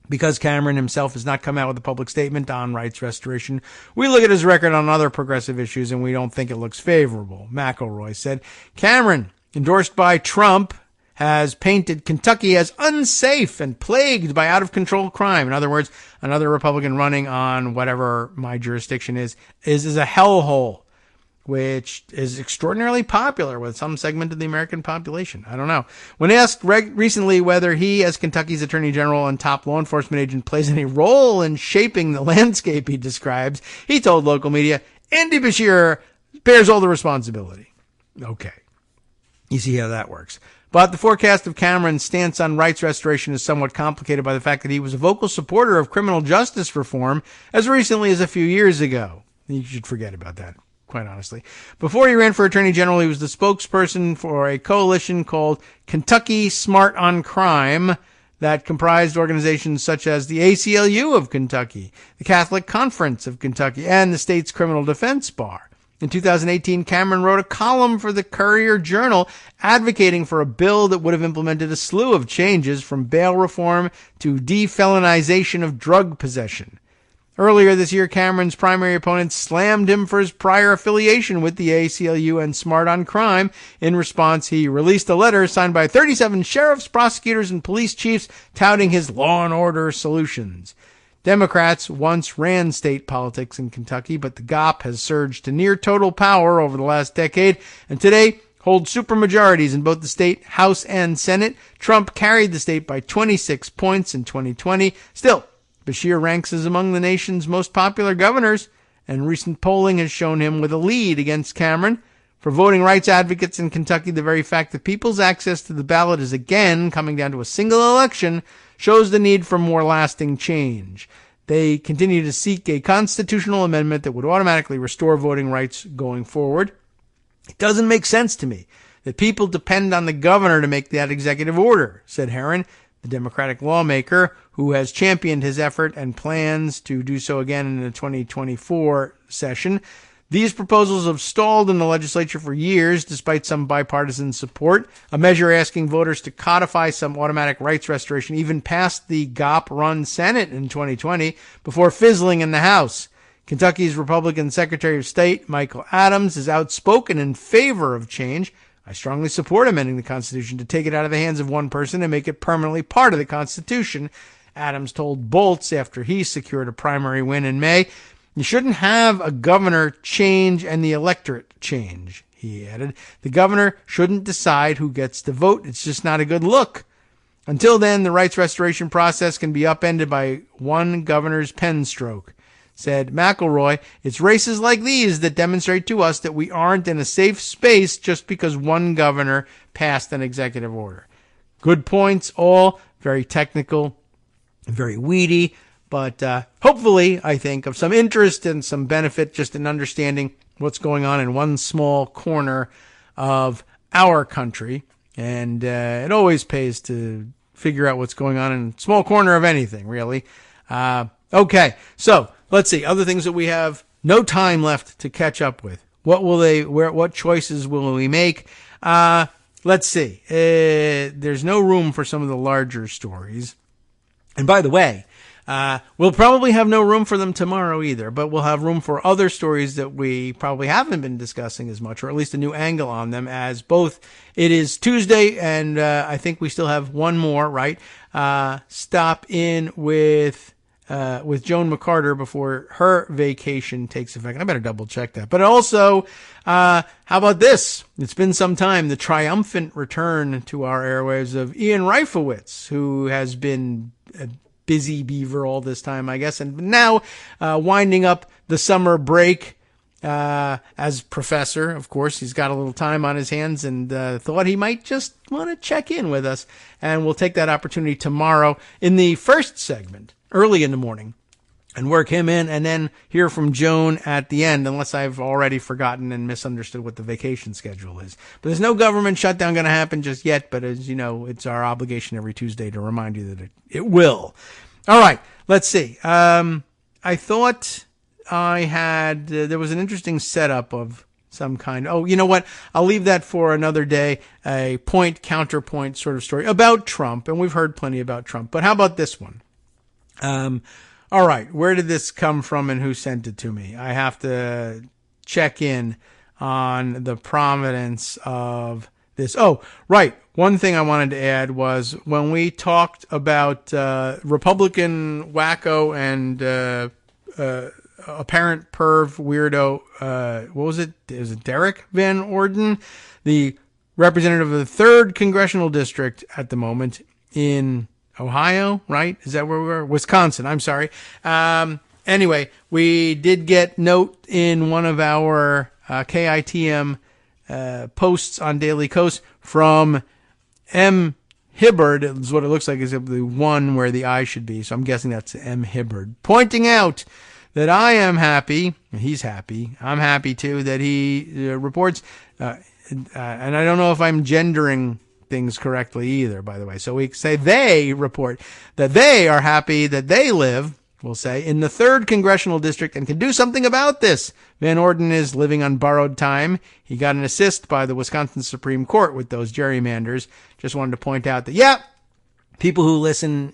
Because Cameron himself has not come out with a public statement on rights restoration, we look at his record on other progressive issues and we don't think it looks favorable, McElroy said. Cameron, endorsed by Trump, has painted Kentucky as unsafe and plagued by out-of-control crime. In other words, another Republican running on whatever my jurisdiction is a hellhole, which is extraordinarily popular with some segment of the American population. I don't know. When asked recently whether he, as Kentucky's Attorney General and top law enforcement agent, plays any role in shaping the landscape he describes, he told local media, Andy Beshear bears all the responsibility. Okay. You see how that works. But the forecast of Cameron's stance on rights restoration is somewhat complicated by the fact that he was a vocal supporter of criminal justice reform as recently as a few years ago. You should forget about that, quite honestly. Before he ran for Attorney General, he was the spokesperson for a coalition called Kentucky Smart on Crime that comprised organizations such as the ACLU of Kentucky, the Catholic Conference of Kentucky, and the state's criminal defense bar. In 2018, Cameron wrote a column for the Courier-Journal advocating for a bill that would have implemented a slew of changes from bail reform to defelonization of drug possession. Earlier this year, Cameron's primary opponents slammed him for his prior affiliation with the ACLU and Smart on Crime. In response, he released a letter signed by 37 sheriffs, prosecutors, and police chiefs touting his law and order solutions. Democrats once ran state politics in Kentucky, but the GOP has surged to near total power over the last decade, and today hold supermajorities in both the state House and Senate. Trump carried the state by 26 points in 2020. Still, Beshear ranks as among the nation's most popular governors, and recent polling has shown him with a lead against Cameron. For voting rights advocates in Kentucky, the very fact that people's access to the ballot is again coming down to a single election shows the need for more lasting change. They continue to seek a constitutional amendment that would automatically restore voting rights going forward. It doesn't make sense to me that people depend on the governor to make that executive order, said Herron, the Democratic lawmaker who has championed his effort and plans to do so again in the 2024 session. These proposals have stalled in the legislature for years, despite some bipartisan support. A measure asking voters to codify some automatic rights restoration even passed the GOP-run Senate in 2020 before fizzling in the House. Kentucky's Republican Secretary of State, Michael Adams, is outspoken in favor of change. I strongly support amending the Constitution to take it out of the hands of one person and make it permanently part of the Constitution, Adams told Bolts after he secured a primary win in May. You shouldn't have a governor change and the electorate change, he added. The governor shouldn't decide who gets to vote. It's just not a good look. Until then, the rights restoration process can be upended by one governor's pen stroke. Said McElroy, it's races like these that demonstrate to us that we aren't in a safe space just because one governor passed an executive order. Good points, all very technical, very weedy, but hopefully, I think, of some interest and some benefit just in understanding what's going on in one small corner of our country. And it always pays to figure out what's going on in a small corner of anything, really. Okay, so let's see. Other things that we have no time left to catch up with. What choices will we make? Let's see. There's no room for some of the larger stories. And by the way, we'll probably have no room for them tomorrow either, but we'll have room for other stories that we probably haven't been discussing as much, or at least a new angle on them, as both it is Tuesday and I think we still have one more, right? Stop in with Joan McCarter before her vacation takes effect. I better double check that. But also, how about this? It's been some time. The triumphant return to our airwaves of Ian Reifowitz, who has been a busy beaver all this time, I guess, and now winding up the summer break as professor. Of course, he's got a little time on his hands and thought he might just want to check in with us. And we'll take that opportunity tomorrow in the first segment, early in the morning, and work him in, and then hear from Joan at the end, unless I've already forgotten and misunderstood what the vacation schedule is. But there's no government shutdown going to happen just yet, but as you know, it's our obligation every Tuesday to remind you that it will. All right, let's see. I thought I had, there was an interesting setup of some kind. Oh, you know what? I'll leave that for another day, a point-counterpoint sort of story about Trump, and we've heard plenty about Trump, but how about this one? All right, where did this come from and who sent it to me? I have to check in on the provenance of this. Oh, right. One thing I wanted to add was when we talked about Republican wacko and apparent perv weirdo, what was it? Is it Derek Van Orden, the representative of the 3rd Congressional District at the moment in Ohio, right? Is that where we were? Wisconsin, I'm sorry. Anyway, we did get note in one of our KITM posts on Daily Kos from M. Hibbard, is what it looks like, is the one where the I should be, so I'm guessing that's M. Hibbard, pointing out that I am happy, he's happy, I'm happy too, that he reports, and I don't know if I'm gendering things correctly either, by the way. So we say they report that they are happy that they live, we'll say, in the 3rd Congressional District and can do something about this. Van Orden is living on borrowed time. He got an assist by the Wisconsin Supreme Court with those gerrymanders. Just wanted to point out that, yeah, people who listen,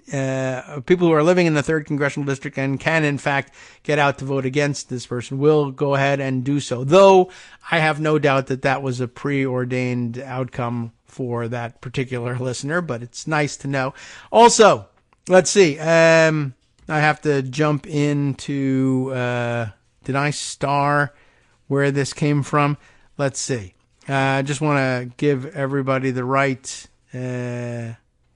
people who are living in the 3rd Congressional District and can, in fact, get out to vote against this person will go ahead and do so. Though I have no doubt that that was a preordained outcome for that particular listener, but it's nice to know. Also, let's see. I have to jump into, did I star where this came from? Let's see. I just want to give everybody the right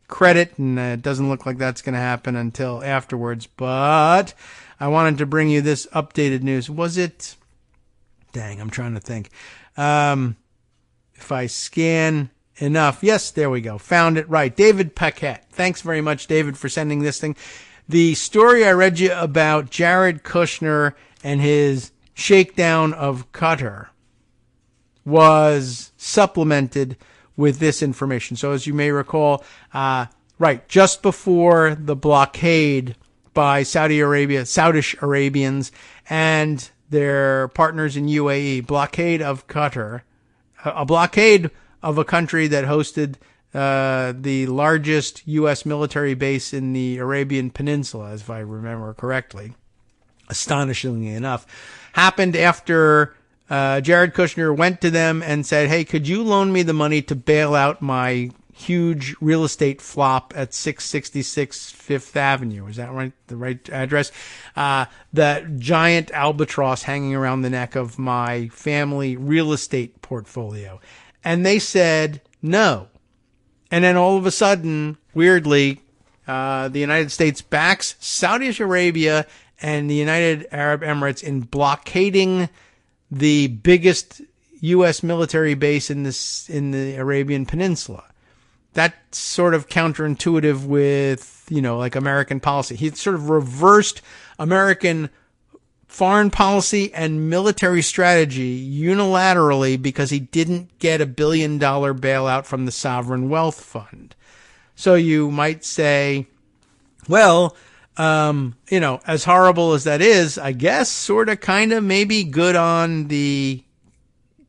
credit, and it doesn't look like that's going to happen until afterwards, but I wanted to bring you this updated news. Was it? Dang, I'm trying to think. If I scan enough. Yes, there we go. Found it right. David Paquette. Thanks very much, David, for sending this thing. The story I read you about Jared Kushner and his shakedown of Qatar was supplemented with this information. So as you may recall, right, just before the blockade by Saudish Arabians and their partners in UAE, blockade of Qatar, a blockade of a country that hosted the largest U.S. military base in the Arabian Peninsula, if I remember correctly. astonishingly enough, happened after Jared Kushner went to them and said, hey, could you loan me the money to bail out my huge real estate flop at 666 Fifth Avenue? Is that right? The right address? That giant albatross hanging around the neck of my family real estate portfolio. And they said no. And then all of a sudden, weirdly, the United States backs Saudi Arabia and the United Arab Emirates in blockading the biggest U.S. military base in the Arabian Peninsula. That's sort of counterintuitive with, like American policy. He sort of reversed American foreign policy and military strategy unilaterally because he didn't get $1 billion bailout from the Sovereign Wealth Fund. So you might say, well, as horrible as that is, I guess sort of kind of maybe good on the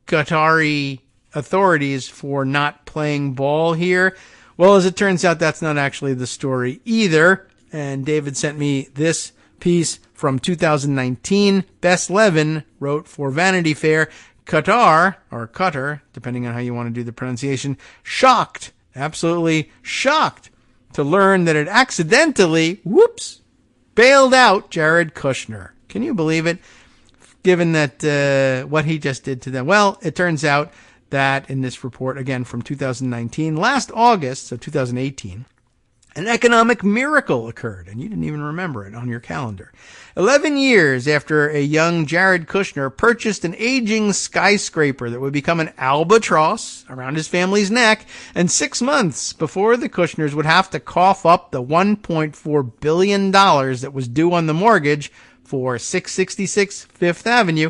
Qatari authorities for not playing ball here. Well, as it turns out, that's not actually the story either. And David sent me this piece from 2019. Bess Levin wrote for Vanity Fair, Qatar, or Qatar, depending on how you want to do the pronunciation, shocked, absolutely shocked to learn that it accidentally, bailed out Jared Kushner. Can you believe it? Given that what he just did to them. Well, it turns out that in this report, again from 2019, last August, so 2018, an economic miracle occurred, and you didn't even remember it on your calendar. 11 years after a young Jared Kushner purchased an aging skyscraper that would become an albatross around his family's neck, and 6 months before the Kushners would have to cough up the $1.4 billion that was due on the mortgage for 666 Fifth Avenue,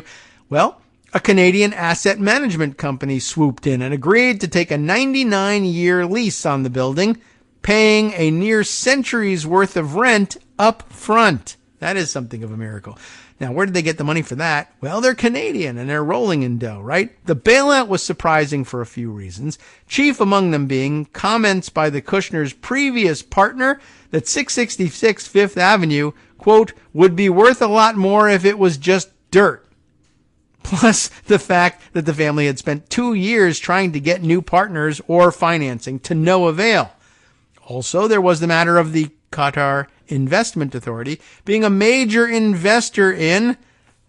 well, a Canadian asset management company swooped in and agreed to take a 99-year lease on the building, paying a near century's worth of rent up front. That is something of a miracle. Now, where did they get the money for that? Well, they're Canadian and they're rolling in dough, right? The bailout was surprising for a few reasons, chief among them being comments by the Kushners' previous partner that 666 Fifth Avenue, quote, would be worth a lot more if it was just dirt. Plus the fact that the family had spent 2 years trying to get new partners or financing to no avail. Also, there was the matter of the Qatar Investment Authority being a major investor in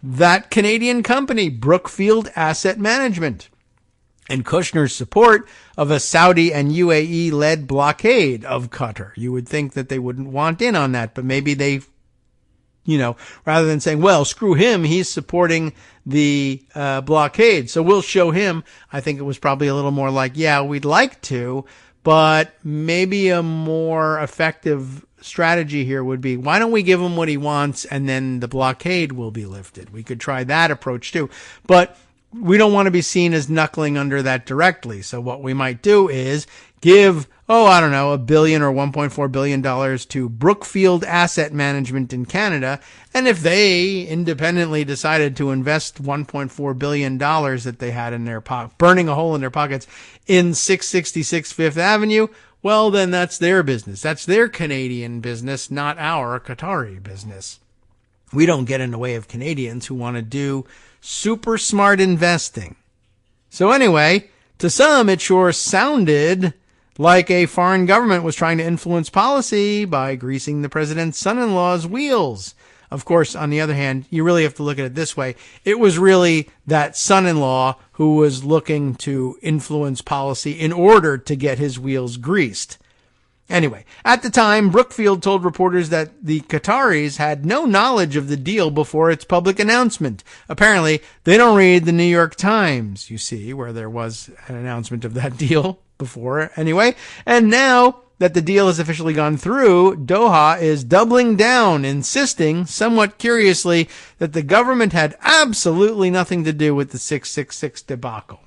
that Canadian company, Brookfield Asset Management, and Kushner's support of a Saudi and UAE-led blockade of Qatar. You would think that they wouldn't want in on that, but maybe they, rather than saying, well, screw him, he's supporting the blockade, so we'll show him. I think it was probably a little more like, yeah, we'd like to, but maybe a more effective strategy here would be, why don't we give him what he wants and then the blockade will be lifted? We could try that approach too, but we don't want to be seen as knuckling under that directly. So what we might do is give, $1 billion or $1.4 billion to Brookfield Asset Management in Canada. And if they independently decided to invest $1.4 billion that they had in their pocket, burning a hole in their pockets in 666 Fifth Avenue, well, then that's their business. That's their Canadian business, not our Qatari business. We don't get in the way of Canadians who want to do super smart investing. So anyway, to some, it sure sounded like a foreign government was trying to influence policy by greasing the president's son-in-law's wheels. Of course, on the other hand, you really have to look at it this way. It was really that son-in-law who was looking to influence policy in order to get his wheels greased. Anyway, at the time, Brookfield told reporters that the Qataris had no knowledge of the deal before its public announcement. Apparently, they don't read the New York Times, you see, where there was an announcement of that deal before anyway. And now that the deal has officially gone through, Doha is doubling down, insisting, somewhat curiously, that the government had absolutely nothing to do with the 666 debacle.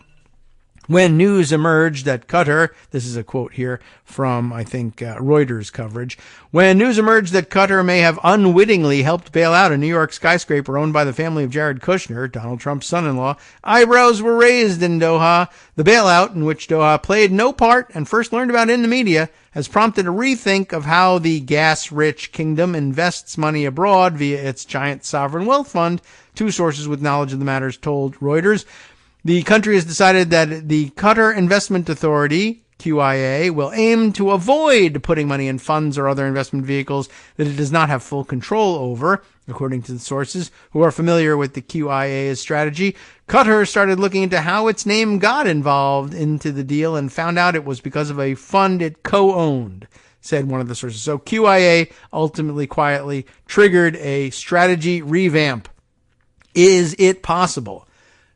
When news emerged that Qatar, this is a quote here from, I think, Reuters coverage, when news emerged that Qatar may have unwittingly helped bail out a New York skyscraper owned by the family of Jared Kushner, Donald Trump's son-in-law, eyebrows were raised in Doha. The bailout, in which Doha played no part and first learned about in the media, has prompted a rethink of how the gas-rich kingdom invests money abroad via its giant sovereign wealth fund. Two sources with knowledge of the matters told Reuters. The country has decided that the Qatar Investment Authority, QIA, will aim to avoid putting money in funds or other investment vehicles that it does not have full control over. According to the sources who are familiar with the QIA's strategy, Qatar started looking into how its name got involved into the deal and found out it was because of a fund it co-owned, said one of the sources. So QIA ultimately quietly triggered a strategy revamp. Is it possible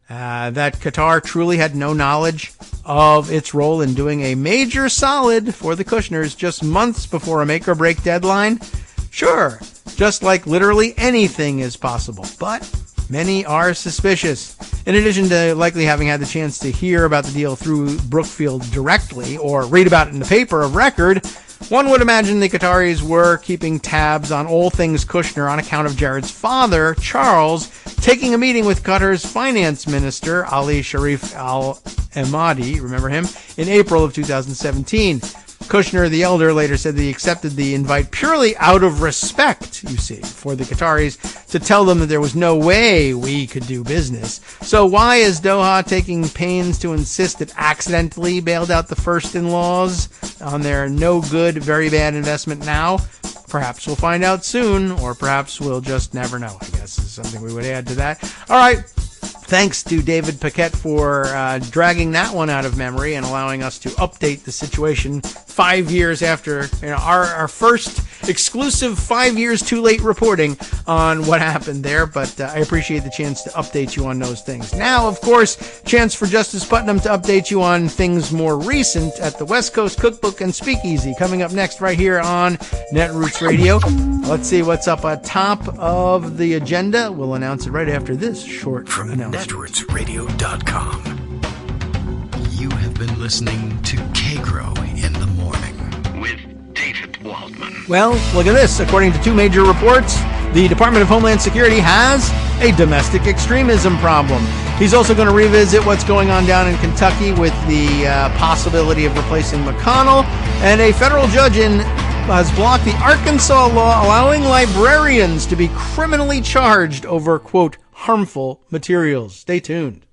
that Qatar truly had no knowledge of its role in doing a major solid for the Kushners just months before a make-or-break deadline? Sure, just like literally anything is possible, but many are suspicious. In addition to likely having had the chance to hear about the deal through Brookfield directly or read about it in the paper of record, one would imagine the Qataris were keeping tabs on all things Kushner on account of Jared's father, Charles, taking a meeting with Qatar's finance minister, Ali Sharif al-Emadi, remember him, in April of 2017. Kushner, the elder, later said that he accepted the invite purely out of respect, you see, for the Qataris, to tell them that there was no way we could do business. So why is Doha taking pains to insist it accidentally bailed out the first-in-laws on their no-good, very bad investment now? Perhaps we'll find out soon, or perhaps we'll just never know, I guess is something we would add to that. All right. Thanks to David Paquette for dragging that one out of memory and allowing us to update the situation 5 years after our first exclusive 5 years too late reporting on what happened there. But I appreciate the chance to update you on those things. Now, of course, chance for Justice Putnam to update you on things more recent at the West Coast Cookbook and Speakeasy. Coming up next right here on Netroots Radio. Let's see what's up atop of the agenda. We'll announce it right after this short announcement. Netrootsradio.com. You have been listening to Kagro in the Morning with David Waldman. Well, look at this. According to two major reports, the Department of Homeland Security has a domestic extremism problem. He's also going to revisit what's going on down in Kentucky with the possibility of replacing McConnell. And a federal judge has blocked the Arkansas law allowing librarians to be criminally charged over, quote, harmful materials. Stay tuned.